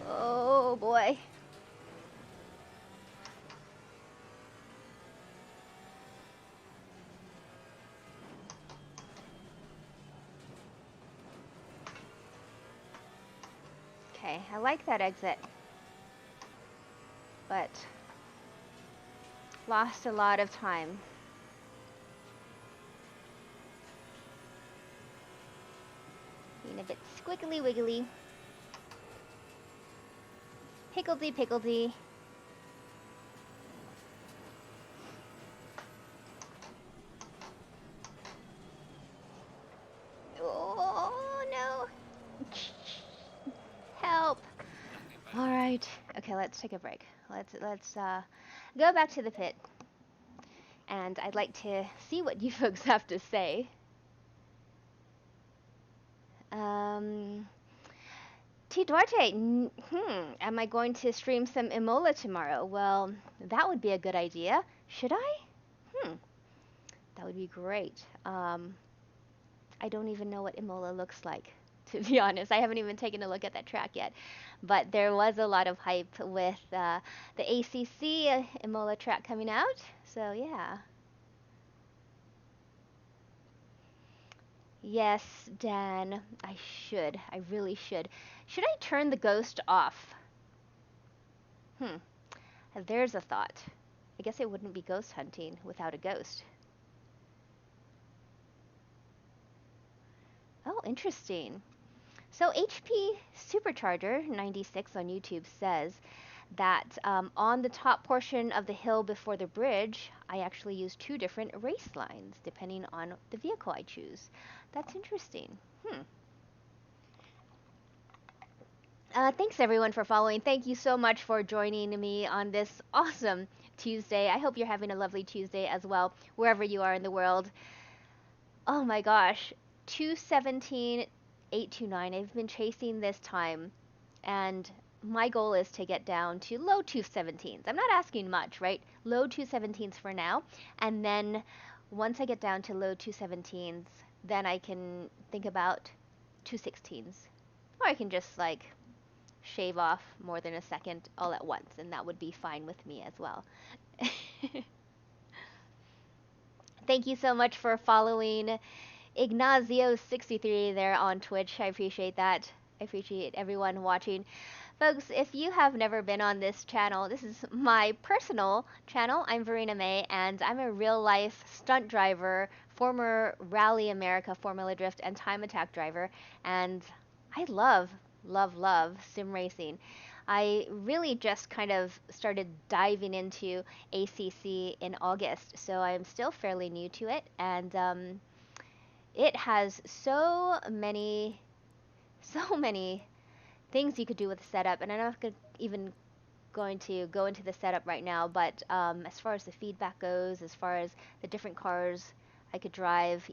A: Oh boy. Okay, I like that exit, but lost a lot of time. Being a bit squiggly wiggly. Pickledy pickledy. Oh no. Help. All right. Okay, let's take a break. Let's go back to the pit. And I'd like to see what you folks have to say. T. Duarte, am I going to stream some Imola tomorrow? Well, that would be a good idea. Should I? That would be great. I don't even know what Imola looks like, to be honest. I haven't even taken a look at that track yet. But there was a lot of hype with the ACC Imola track coming out. So, yeah. Yes, Dan, I should. I really should. Should I turn the ghost off? There's a thought. I guess it wouldn't be ghost hunting without a ghost. Oh, interesting. So HP Supercharger 96 on YouTube says that on the top portion of the hill before the bridge, I actually use two different race lines depending on the vehicle I choose. That's interesting. Thanks everyone for following. Thank you so much for joining me on this awesome Tuesday. I hope you're having a lovely Tuesday as well, wherever you are in the world. Oh my gosh, 217, 829. I've been chasing this time, and my goal is to get down to low 217s. I'm not asking much, right? Low 217s for now, and then once I get down to low 217s, then I can think about 216s. Or I can just like shave off more than a second all at once, and that would be fine with me as well. Thank you so much for following Ignazio63 there on Twitch. I appreciate that. I appreciate everyone watching. Folks, if you have never been on this channel, this is my personal channel. I'm Verena Mei, and I'm a real-life stunt driver, former Rally America Formula Drift and Time Attack driver, and I love sim racing. I really just kind of started diving into ACC in August, so I'm still fairly new to it, and it has so many things you could do with the setup, and I'm not even going to go into the setup right now, but as far as the feedback goes, as far as the different cars I could drive,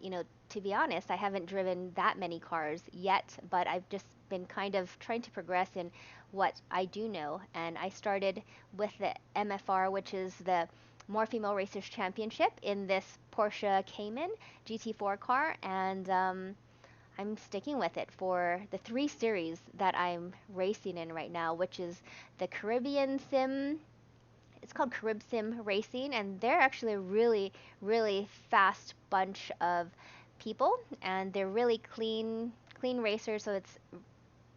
A: to be honest, I haven't driven that many cars yet, but I've just been kind of trying to progress in what I do know, and I started with the MFR, which is the More Female Racers Championship in this Porsche Cayman GT4 car, and I'm sticking with it for the 3 series that I'm racing in right now, which is the Caribbean Sim. It's called Carib Sim Racing, and they're actually a really fast bunch of people, and they're really clean racers, so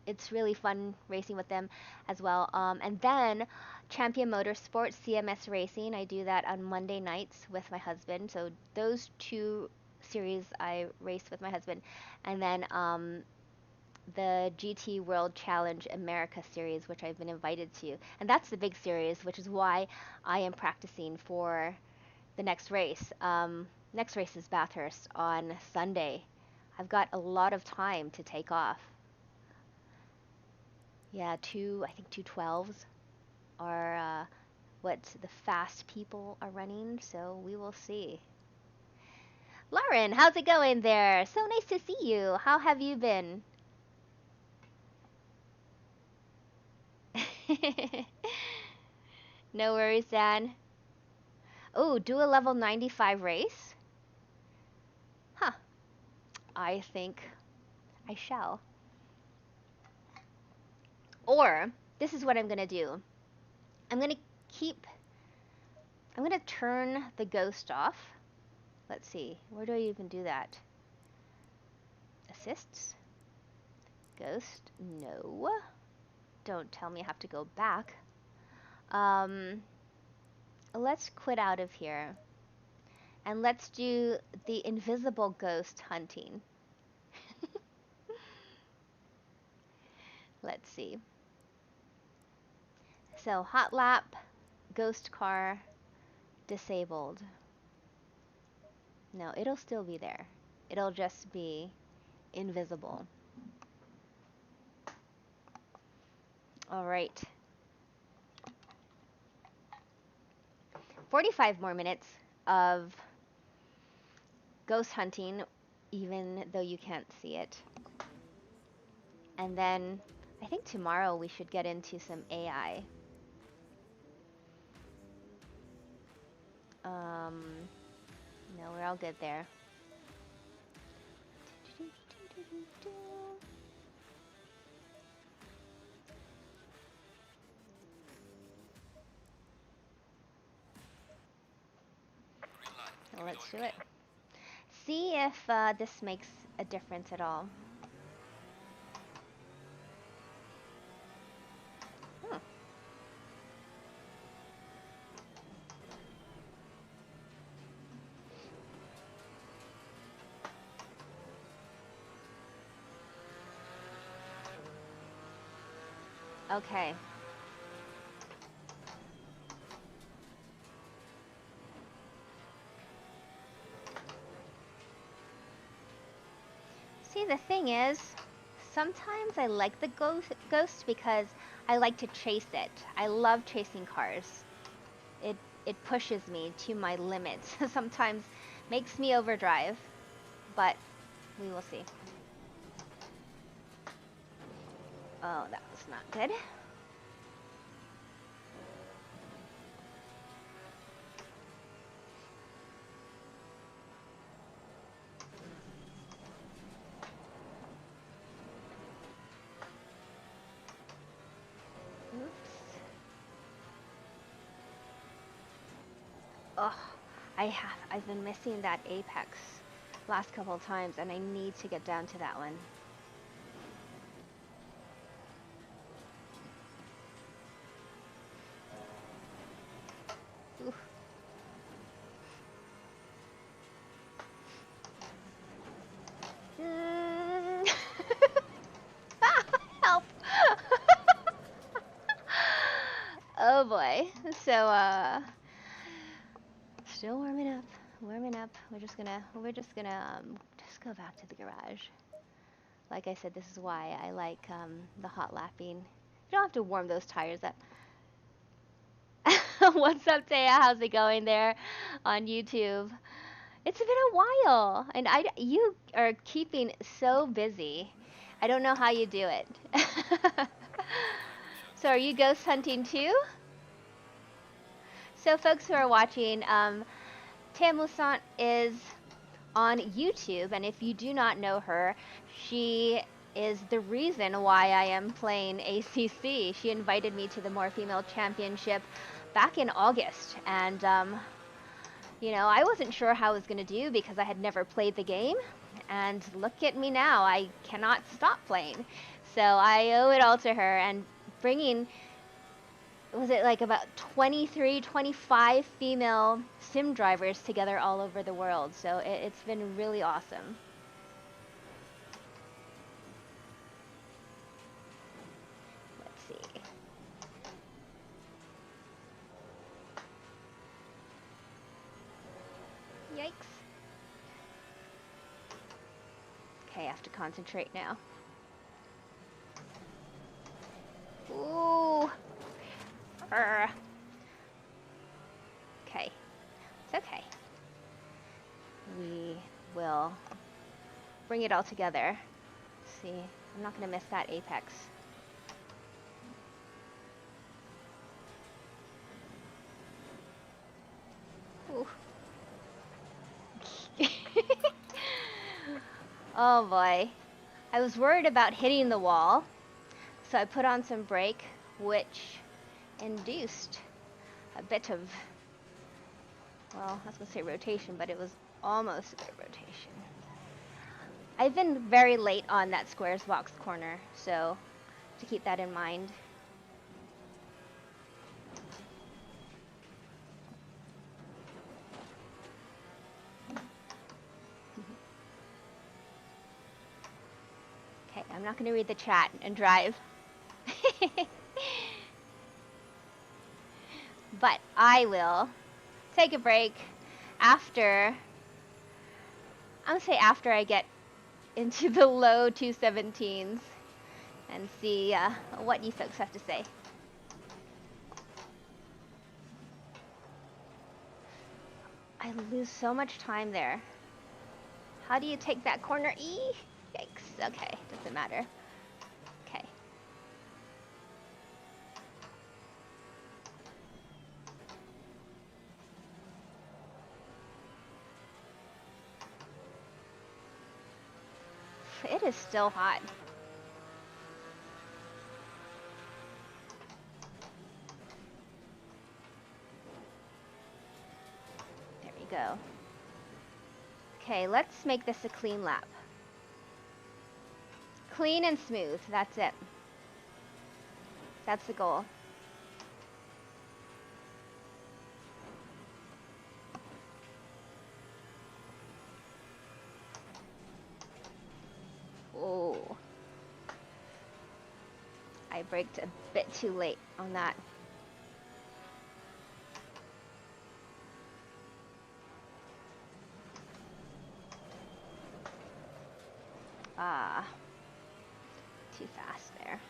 A: it's really fun racing with them as well. And then Champion Motorsport CMS Racing, I do that on Monday nights with my husband. So those 2 series I race with my husband, and then the GT World Challenge America series, which I've been invited to, and that's the big series, which is why I am practicing for the next race. Next race is Bathurst on Sunday. I've got a lot of time to take off. Yeah, I think 212s are what the fast people are running, so we will see. Lauren, how's it going there? So nice to see you. How have you been? No worries, Dan. Oh, do a level 95 race? Huh. I think I shall. Or, this is what I'm going to do. I'm going to keep... I'm going to turn the ghost off. Let's see. Where do I even do that? Assists? Ghost? No. Don't tell me I have to go back. Let's quit out of here. And let's do the invisible ghost hunting. Let's see. So, hot lap, ghost car, disabled. No, it'll still be there. It'll just be invisible. All right. 45 more minutes of ghost hunting, even though you can't see it. And then I think tomorrow we should get into some AI. No, we're all good there. So let's do it. See if this makes a difference at all. Okay. See, the thing is, sometimes I like the ghost because I like to chase it. I love chasing cars. It pushes me to my limits. Sometimes makes me overdrive, but we will see. Oh, that was not good. Ugh, I've been missing that apex last couple of times, and I need to get down to that one. Still warming up. Warming up. We're just gonna just go back to the garage. Like I said, this is why I like the hot lapping. You don't have to warm those tires up. What's up, Taya? How's it going there on YouTube? It's been a while, and you are keeping so busy. I don't know how you do it. So, are you ghost hunting too? So, folks who are watching, Tamusant is on YouTube, and if you do not know her, she is the reason why I am playing ACC. She invited me to the More Female Championship back in August, and you know, I wasn't sure how I was going to do because I had never played the game, and look at me now, I cannot stop playing. So I owe it all to her, and bringing, was it like about 23, 25 female sim drivers together all over the world. So it's been really awesome. Let's see. Yikes. Okay, I have to concentrate now. Ooh. Okay. It's okay. We will bring it all together. Let's see, I'm not going to miss that apex. Ooh. Oh boy. I was worried about hitting the wall, so I put on some brake, which induced a bit of, well, I was going to say rotation, but it was almost a bit of rotation. I've been very late on that squares box corner, so to keep that in mind. Okay, I'm not going to read the chat and drive. But I will take a break after, I'm going to say after I get into the low 217s and see what you folks have to say. I lose so much time there. How do you take that corner? Yikes. Okay, doesn't matter. Okay. It is still hot. There we go. Okay, let's make this a clean lap. Clean and smooth, that's it. That's the goal. Oh. I braked a bit too late on that. Ah. Too fast there.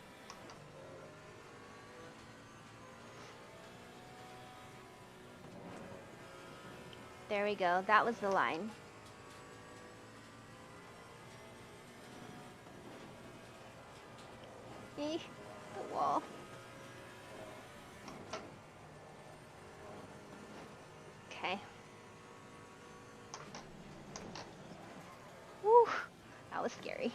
A: There we go. That was the line. The wall. Okay. Woo. That was scary.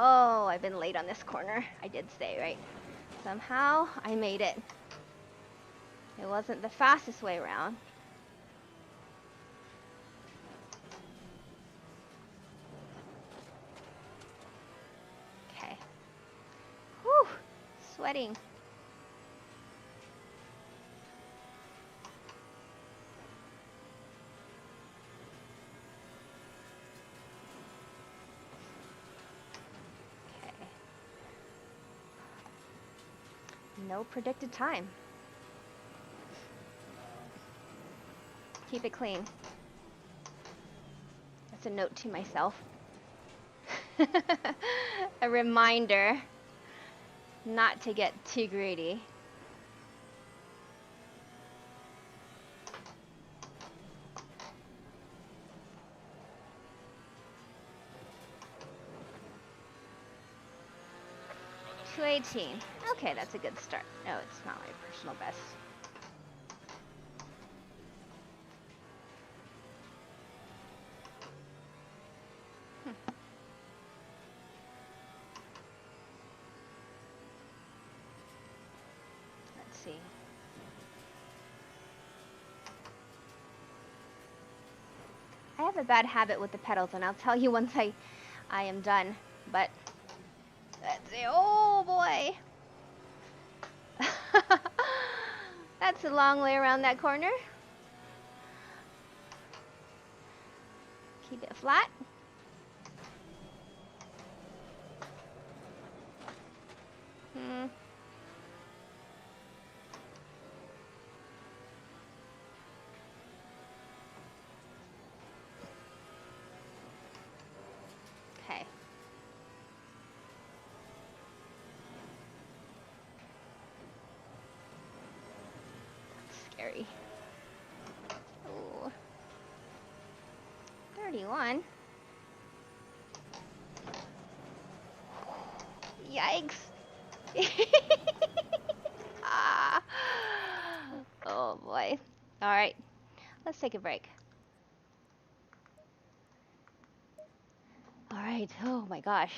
A: Oh, I've been late on this corner. I did say, right? Somehow I made it. It wasn't the fastest way around. Okay. Whew. Sweating. No predicted time. Keep it clean. That's a note to myself. A reminder not to get too greedy. .218. Okay, that's a good start. No, it's not my personal best. Let's see. I have a bad habit with the pedals, and I'll tell you once I am done. But let's see. Oh boy, that's a long way around that corner. Keep it flat. Okay. Scary. Ooh. 31. Yikes. Ah. Oh boy. All right. Let's take a break. All right. Oh my gosh.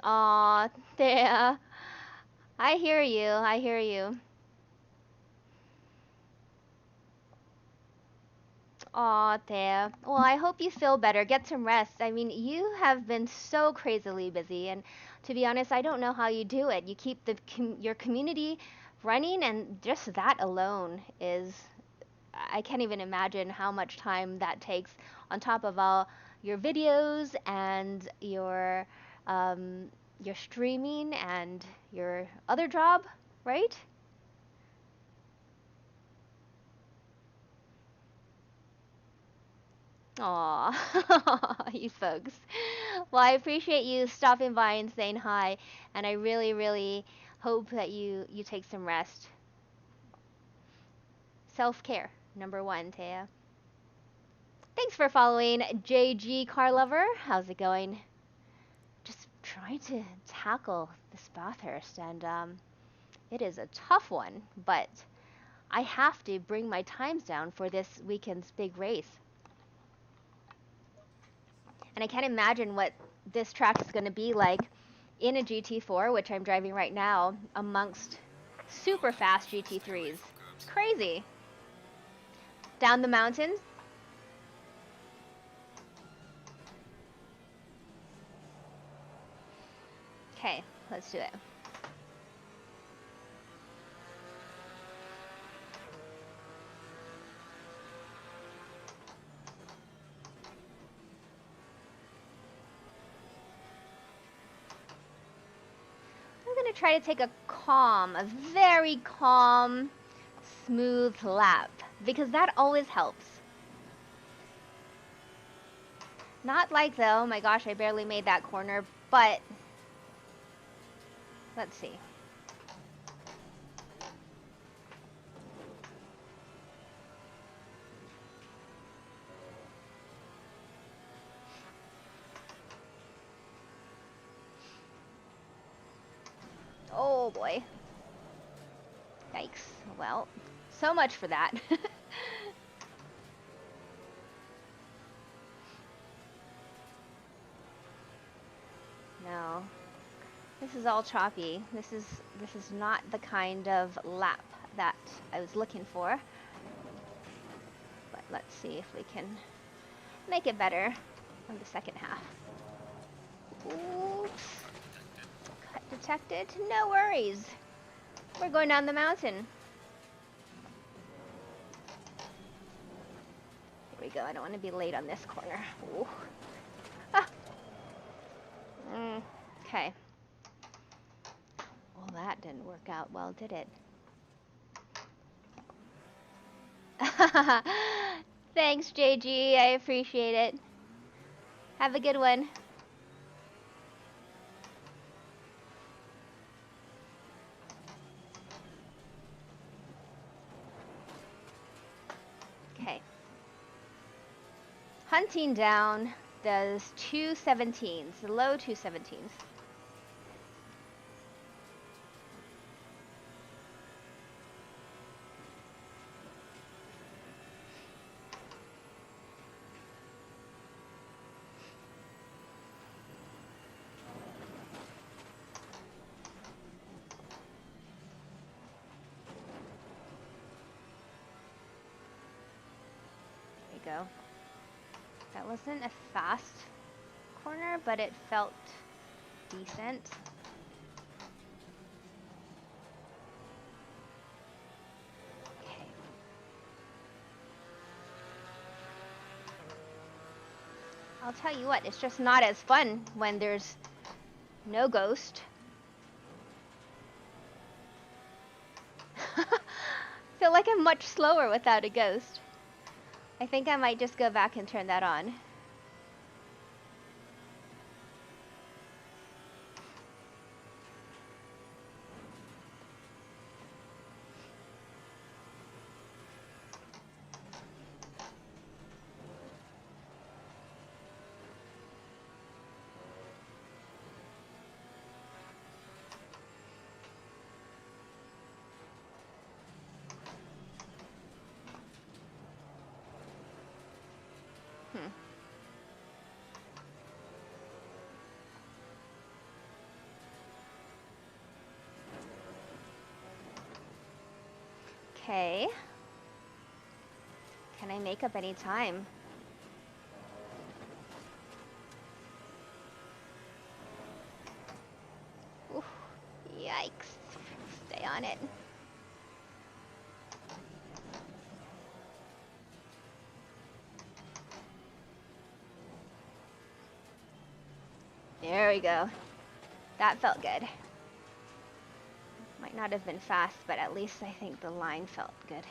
A: Aw, there. I hear you. I hear you. Aw, there. Well, I hope you feel better. Get some rest. I mean, you have been so crazily busy, and to be honest, I don't know how you do it. You keep your community running, and just that alone is, I can't even imagine how much time that takes on top of all your videos and your streaming and your other job, right? Aw, you folks. Well, I appreciate you stopping by and saying hi, and I really, really hope that you take some rest. Self-care, number one, Taya. Thanks for following JG Car Lover. How's it going? Just trying to tackle this Bathurst, and it is a tough one, but I have to bring my times down for this weekend's big race. And I can't imagine what this track is going to be like in a GT4, which I'm driving right now, amongst super fast GT3s. It's crazy. Down the mountain. Okay, let's do it. I'm going to try to take a very calm, smooth lap, because that always helps. Not like the, oh my gosh, I barely made that corner, but let's see. Oh boy. Yikes. Well, so much for that. No. This is all choppy. This is not the kind of lap that I was looking for. But let's see if we can make it better on the second half. Oops. Cut detected. No worries. We're going down the mountain. Here we go. I don't want to be late on this corner. Ooh. Ah. Okay. Well, that didn't work out well, did it? Thanks, JG. I appreciate it. Have a good one. Okay. Hunting down those 217s, the low 217s. Go. That wasn't a fast corner, but it felt decent. Okay. I'll tell you what, it's just not as fun when there's no ghost. Feel like I'm much slower without a ghost. I think I might just go back and turn that on. Okay. Can I make up any time? Oof, yikes. Stay on it. There we go. That felt good. Might not have been fast, but at least I think the line felt good.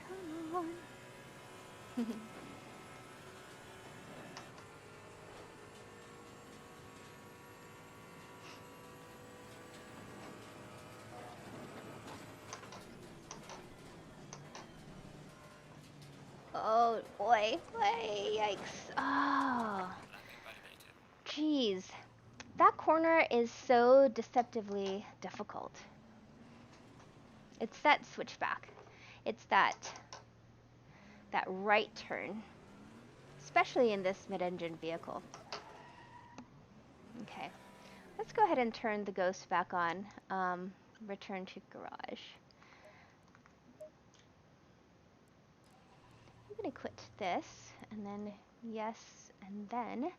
A: Come on. Oh boy, yikes. Oh, jeez. That corner is so deceptively difficult. It's that switchback. It's that right turn, especially in this mid-engine vehicle. Okay, let's go ahead and turn the ghost back on. Return to garage. I'm gonna quit this, and then yes, and then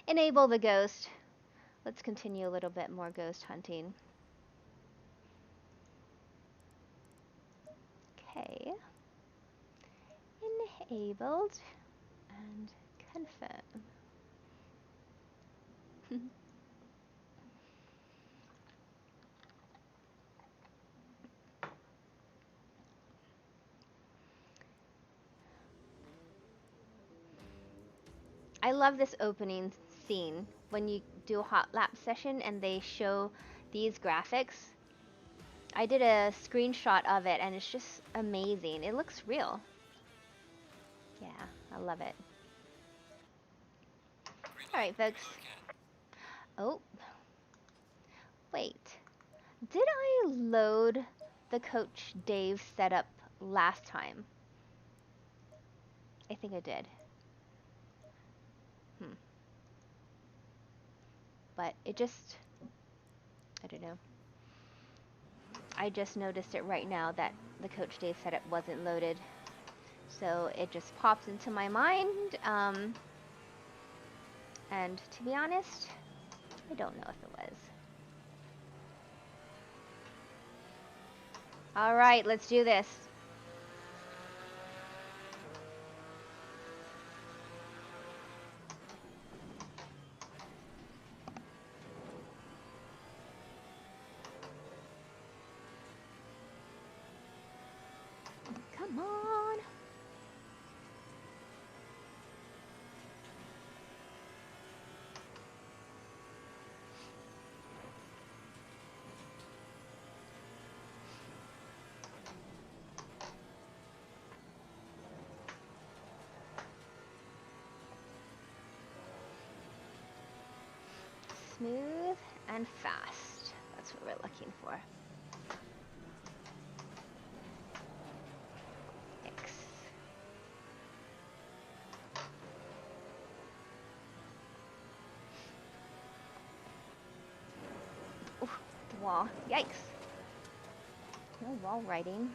A: enable the ghost. Let's continue a little bit more ghost hunting. Okay. Enabled and confirm. I love this opening scene when you do a hot lap session and they show these graphics. I did a screenshot of it and it's just amazing. It looks real. Yeah, I love it. Alright, folks. Oh. Wait. Did I load the Coach Dave setup last time? I think I did. But it just, I don't know. I just noticed it right now that the Coach Dave setup wasn't loaded. So it just popped into my mind. And to be honest, I don't know if it was. Alright, let's do this. Come on. Smooth and fast. That's what we're looking for. X. Ooh, the wall. Yikes. No wall riding.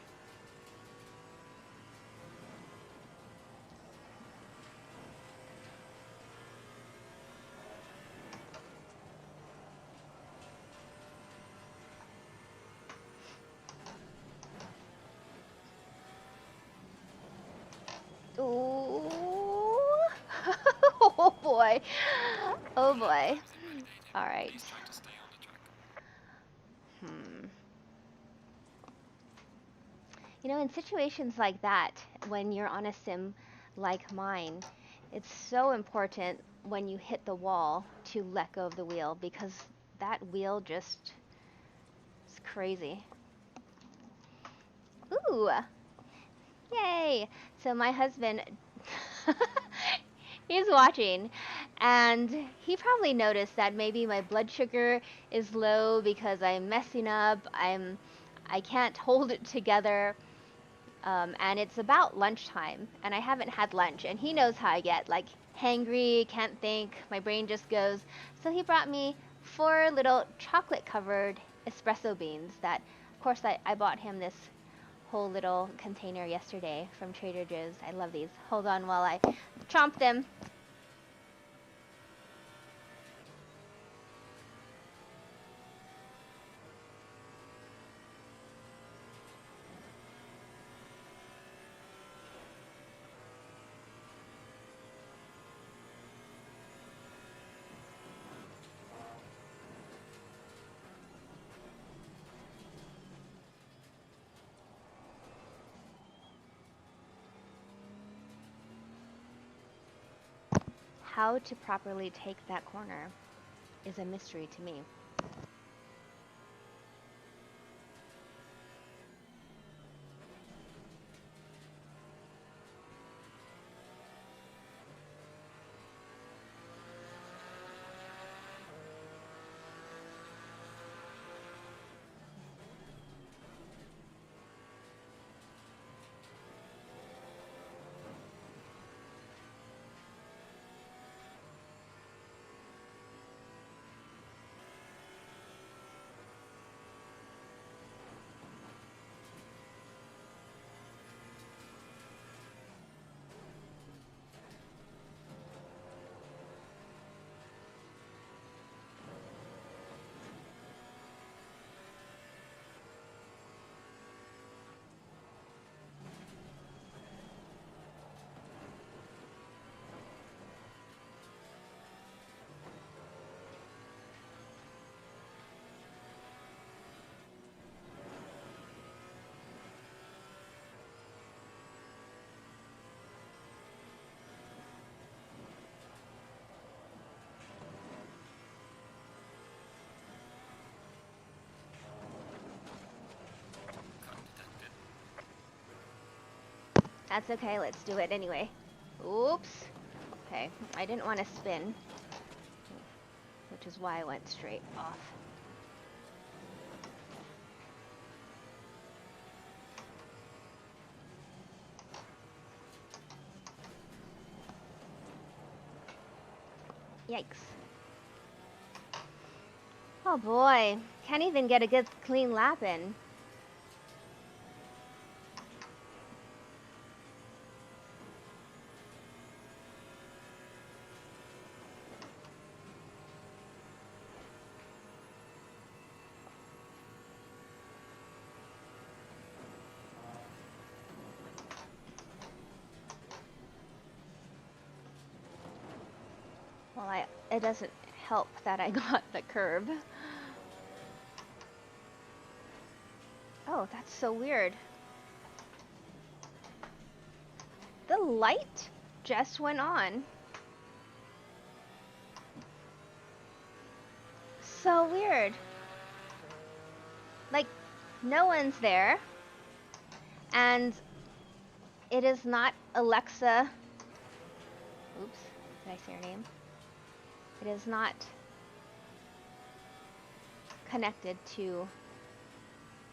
A: Ooh. Oh boy. Oh boy. All right. You know, in situations like that, when you're on a sim like mine, it's so important when you hit the wall to let go of the wheel, because that wheel just is crazy. Ooh! Yay! So my husband, he's watching, and he probably noticed that maybe my blood sugar is low because I'm messing up. I can't hold it together. And it's about lunchtime, and I haven't had lunch, and he knows how I get, like, hangry, can't think, my brain just goes. So he brought me 4 little chocolate-covered espresso beans that, of course, I bought him this whole little container yesterday from Trader Joe's. I love these. Hold on while I chomp them. How to properly take that corner is a mystery to me. That's okay, let's do it anyway. Oops. Okay, I didn't want to spin, which is why I went straight off. Yikes. Oh boy, can't even get a good clean lap in. Well, it doesn't help that I got the curb. Oh, that's so weird. light just went on. So weird. Like, no one's there. And it is not Alexa. Oops, did I say her name? It is not connected to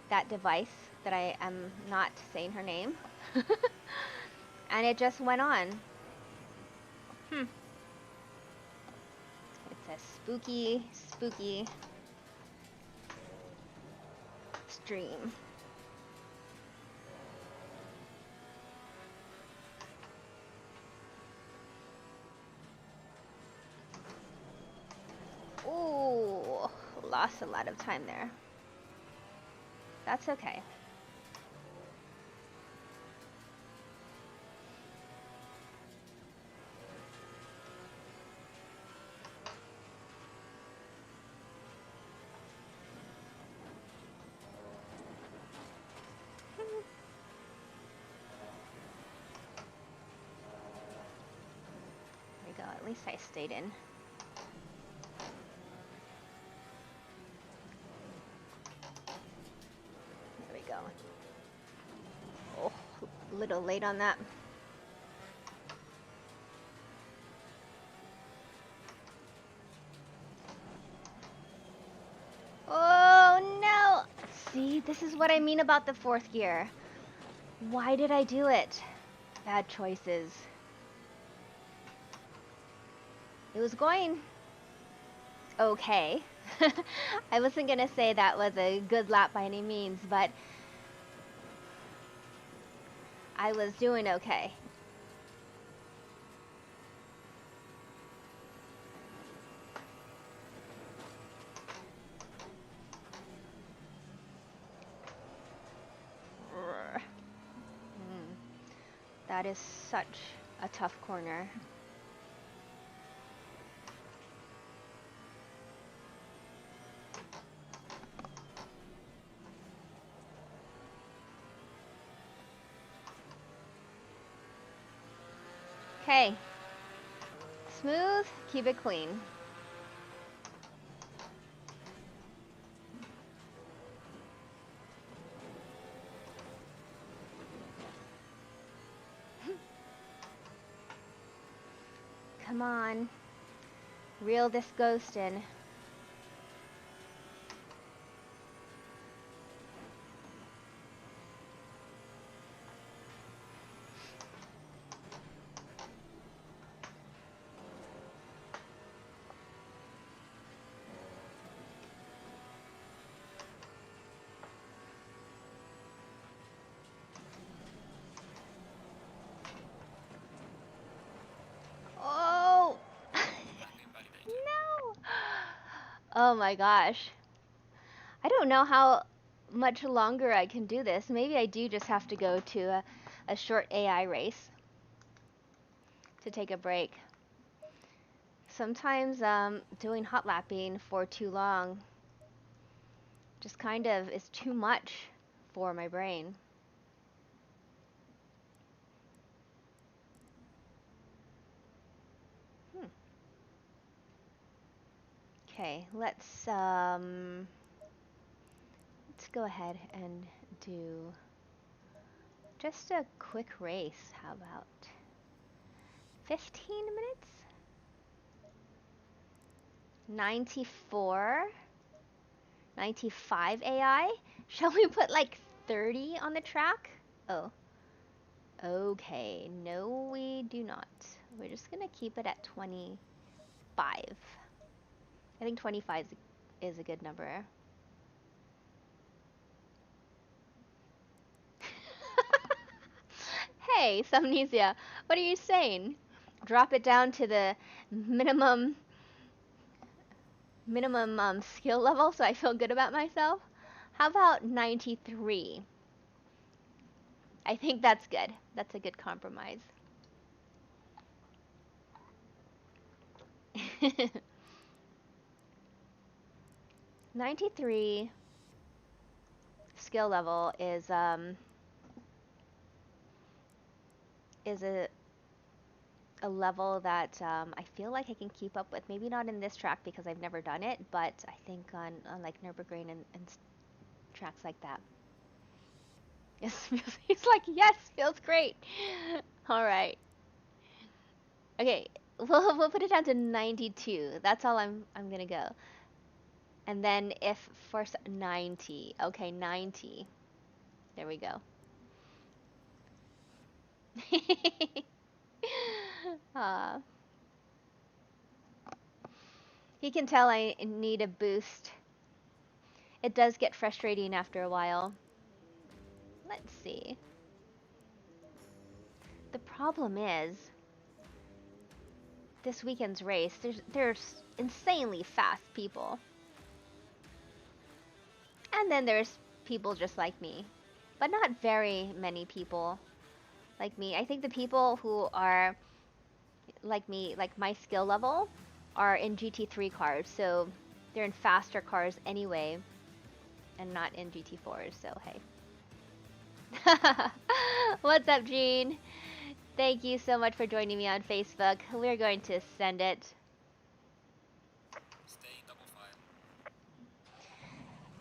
A: that device that I am not saying her name. And it just went on. It's a spooky, spooky stream. Ooh, lost a lot of time there. That's okay. There we go, at least I stayed in. There we go. Oh, a little late on that. Oh no! See, this is what I mean about the fourth gear. Why did I do it? Bad choices. It was going okay. I wasn't gonna say that was a good lap by any means, but I was doing okay. That is such a tough corner. Okay. Smooth, keep it clean. Come on. Reel this ghost in. Oh! No! Oh my gosh. I don't know how much longer I can do this. Maybe I do just have to go to a short AI race to take a break. Sometimes doing hot lapping for too long just kind of is too much for my brain. Okay, let's go ahead and do just a quick race. How about 15 minutes? 94, 95 AI? Shall we put like 30 on the track? Oh. Okay, no we do not. We're just gonna keep it at 25. I think 25 is a good number. Hey, Somnesia, what are you saying? Drop it down to the minimum skill level so I feel good about myself? How about 93? I think that's good. That's a good compromise. 93 skill level is a a level that I feel like I can keep up with. Maybe not in this track because I've never done it, but I think on like Nürburgring and tracks like that. Yes, he's like, yes, feels great. All right. Okay, we'll put it down to 92. That's all I'm gonna go. And then if for 90, okay, 90. There we go. uh, he can tell I need a boost. It does get frustrating after a while. Let's see. The problem is this weekend's race. There's insanely fast people, and then there's people just like me, but not very many people like me. I think the people who are like me, like my skill level, are in GT3 cars, so they're in faster cars anyway, and not in GT4s. So hey. What's up, Gene? Thank you so much for joining me on Facebook. We're going to send it.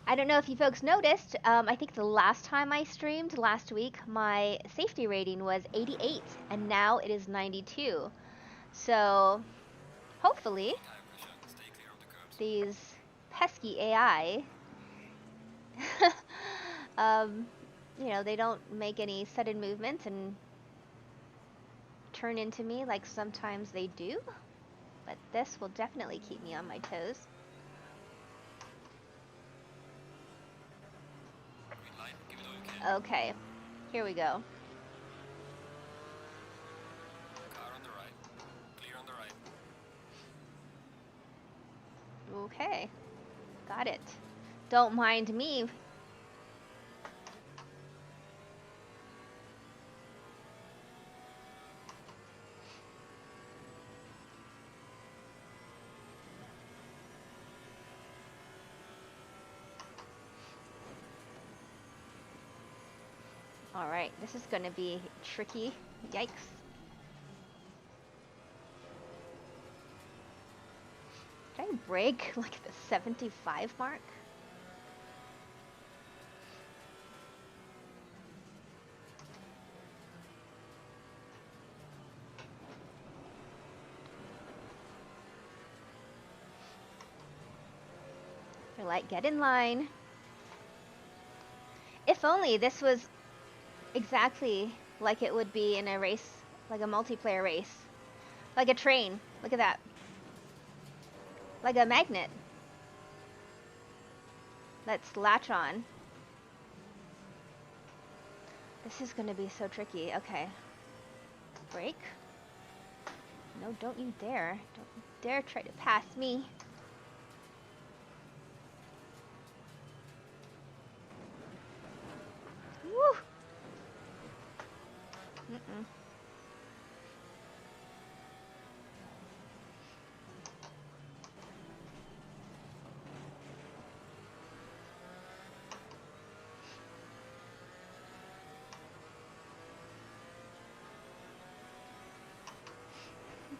A: I don't know if you folks noticed, I think the last time I streamed last week, my safety rating was 88, and now it is 92. So, hopefully, these pesky AI, you know, they don't make any sudden movements and turn into me like sometimes they do. But this will definitely keep me on my toes. Okay, here we go.
B: Car on the right. Clear on the right.
A: Okay, got it. Don't mind me. Alright, this is gonna be tricky. Yikes. Did I break like the 75 mark? They're like, get in line. If only this was exactly like it would be in a race, like a multiplayer race. Like a train. Look at that. Like a magnet. Let's latch on. This is gonna be so tricky. Okay. Brake. No, don't you dare. Don't you dare try to pass me. Woo! Mm-mm.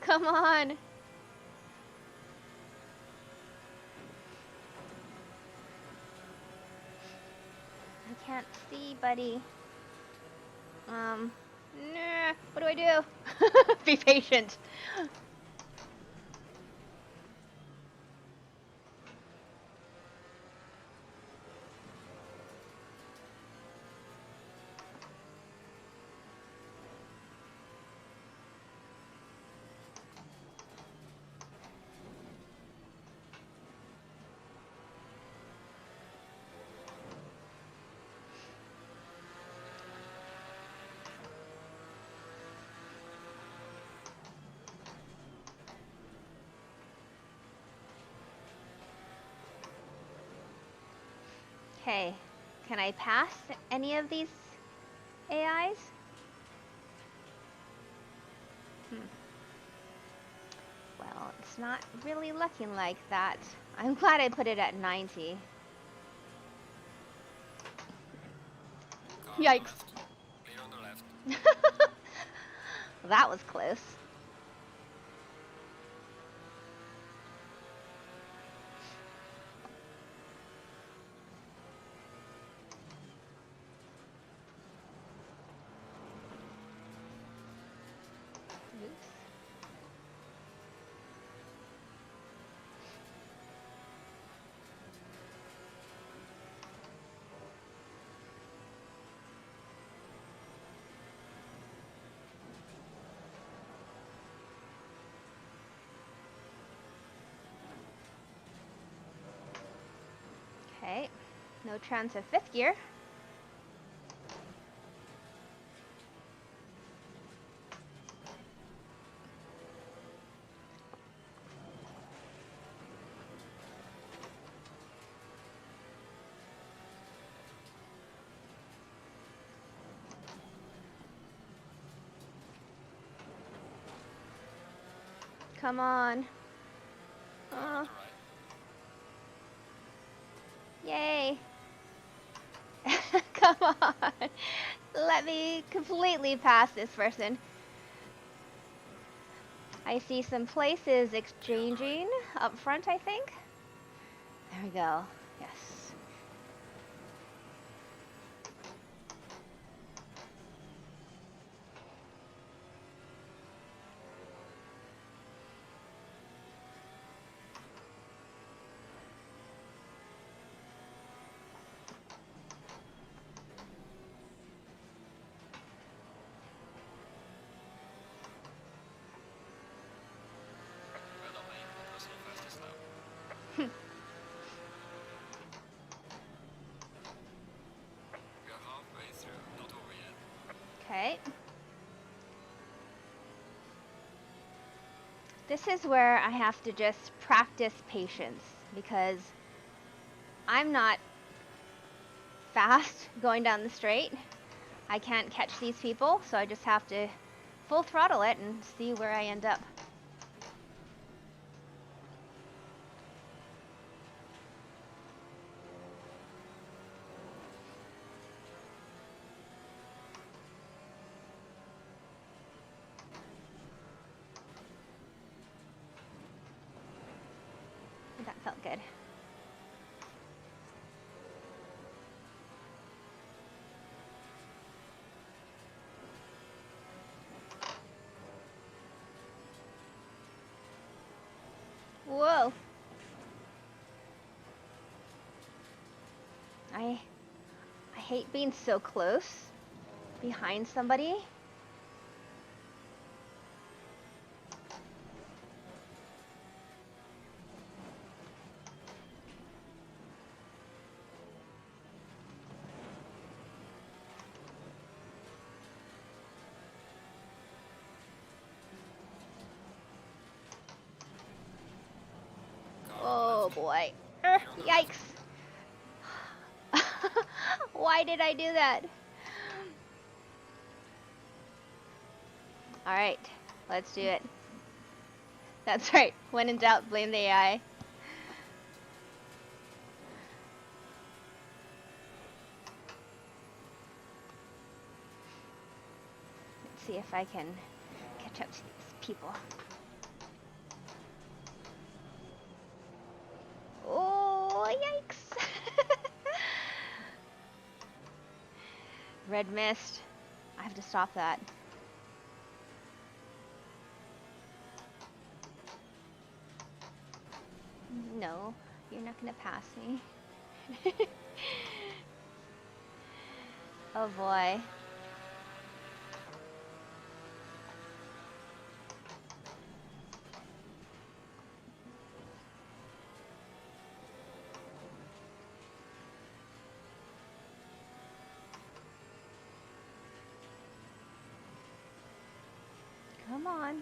A: Come on. I can't see, buddy. Nah. What do I do? Be patient. Okay, can I pass any of these AIs? Well, it's not really looking like that. I'm glad I put it at 90.
B: Car
A: Yikes.
B: on the left. Clear on the left.
A: That was close. Okay, no chance of fifth gear. Come on. Oh, yay. Come on. Let me completely pass this person. I see some places exchanging up front, I think. There we go. Yes.
B: Well done, mate. Personal fastest lap. We are halfway through, not over yet.
A: Okay. This is where I have to just practice patience because I'm not fast going down the straight. I can't catch these people, so I just have to full throttle it and see where I end up. That felt good. Whoa. I hate being so close behind somebody. Oh boy. Yikes. Why did I do that? Alright, let's do it. That's right. When in doubt, blame the AI. Let's see if I can catch up to these people. Oh, yikes. Red mist. I have to stop that. No, you're not gonna pass me. Oh boy. Come on.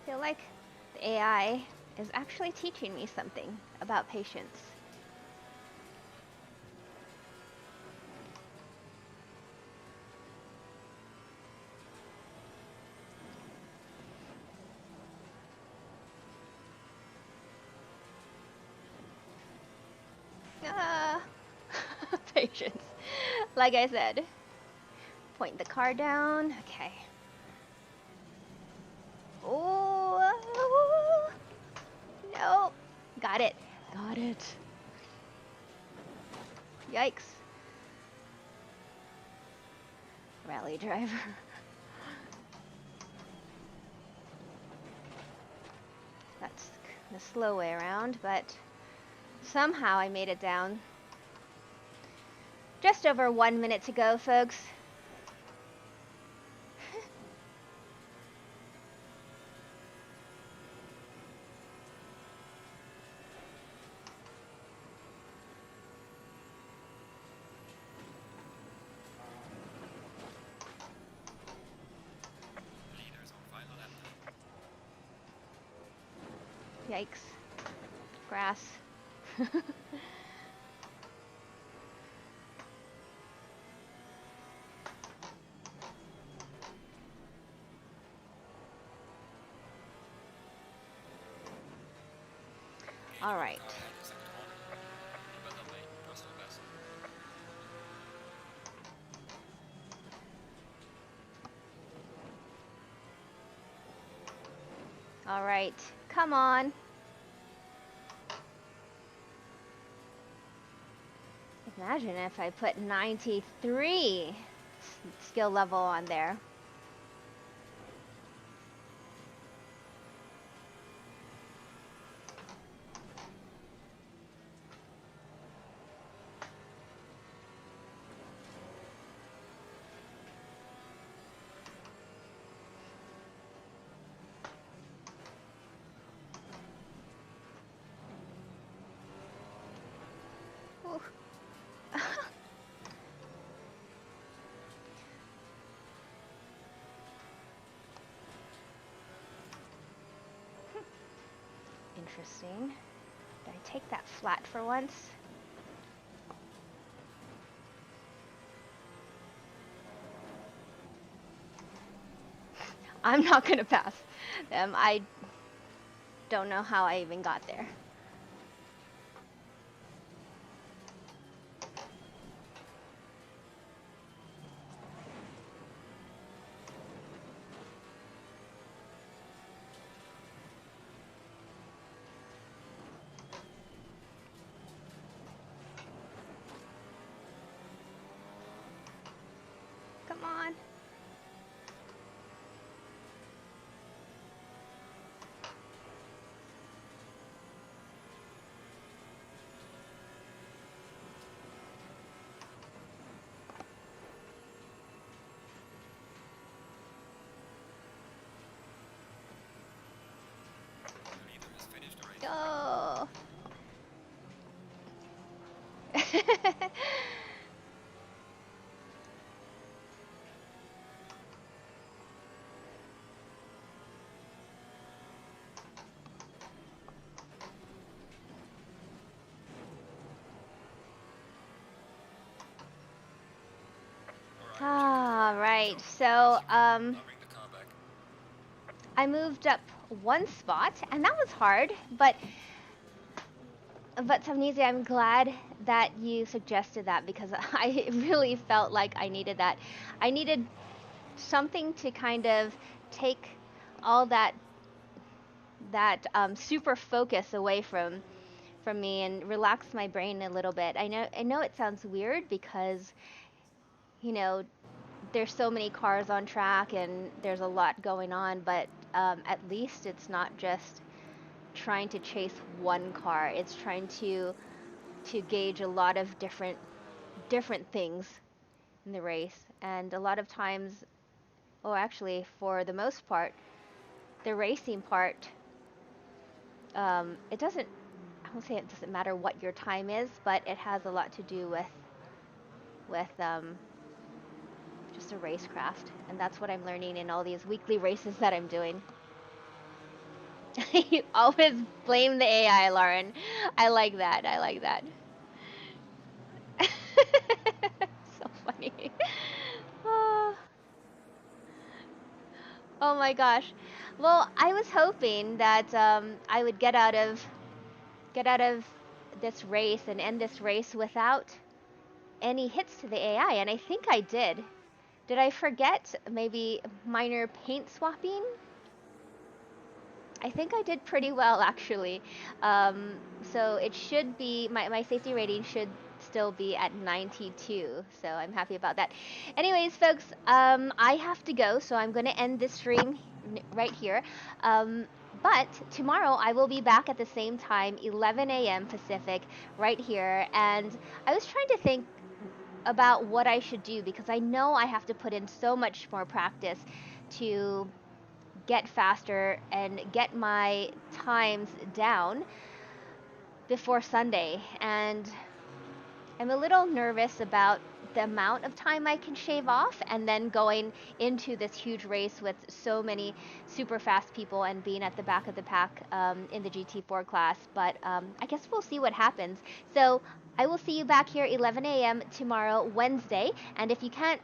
A: I feel like the AI is actually teaching me something about patience. Ah, patience. Like I said, point the car down. Okay. Oh, no. Got it. Got it. Yikes. rally driver. That's the slow way around, but somehow I made it down. Just over 1 minute to go, folks.
B: Leaders on final lap.
A: Yikes. Grass. All right. All right. Come on. Imagine if I put 93 skill level on there. Ooh. Interesting. Did I take that flat for once? I'm not gonna pass them. I don't know how I even got there. Come on. Oh. All right. So, I moved up one spot, and that was hard, but Samnesia, I'm glad that you suggested that because I really felt like I needed that. I needed something to kind of take all that super focus away from me and relax my brain a little bit. I know it sounds weird because you know there's so many cars on track and there's a lot going on, but at least it's not just trying to chase one car. It's trying to gauge a lot of different things in the race, and a lot of times, oh, actually, for the most part, the racing part, it doesn't. I won't say it doesn't matter what your time is, but it has a lot to do with just a racecraft, and that's what I'm learning in all these weekly races that I'm doing. You always blame the AI, Lauren. I like that. I like that. So funny. Oh. Oh my gosh. Well, I was hoping that I would get out of this race and end this race without any hits to the AI, and I think I did. Did I forget maybe minor paint swapping? I think I did pretty well actually. So it should be my safety rating should still be at 92. So I'm happy about that. Anyways, folks, I have to go, so I'm going to end this stream right here. Um, but tomorrow I will be back at the same time, 11 a.m. Pacific, right here. And I was trying to think about what I should do because I know I have to put in so much more practice to get faster and get my times down before Sunday. And I'm a little nervous about the amount of time I can shave off and then going into this huge race with so many super fast people and being at the back of the pack in the GT4 class. But I guess we'll see what happens. So I will see you back here 11 a.m. tomorrow, Wednesday. And if you can't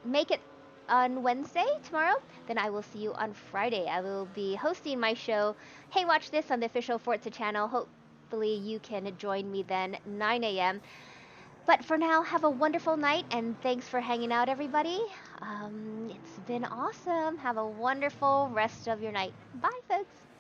A: make it on Wednesday tomorrow, then I will see you on Friday. I will be hosting my show, Hey Watch This, on the official Forza channel. Hopefully you can join me then, 9 a.m. But for now, have a wonderful night and thanks for hanging out, everybody. It's been awesome. Have a wonderful rest of your night. Bye, folks.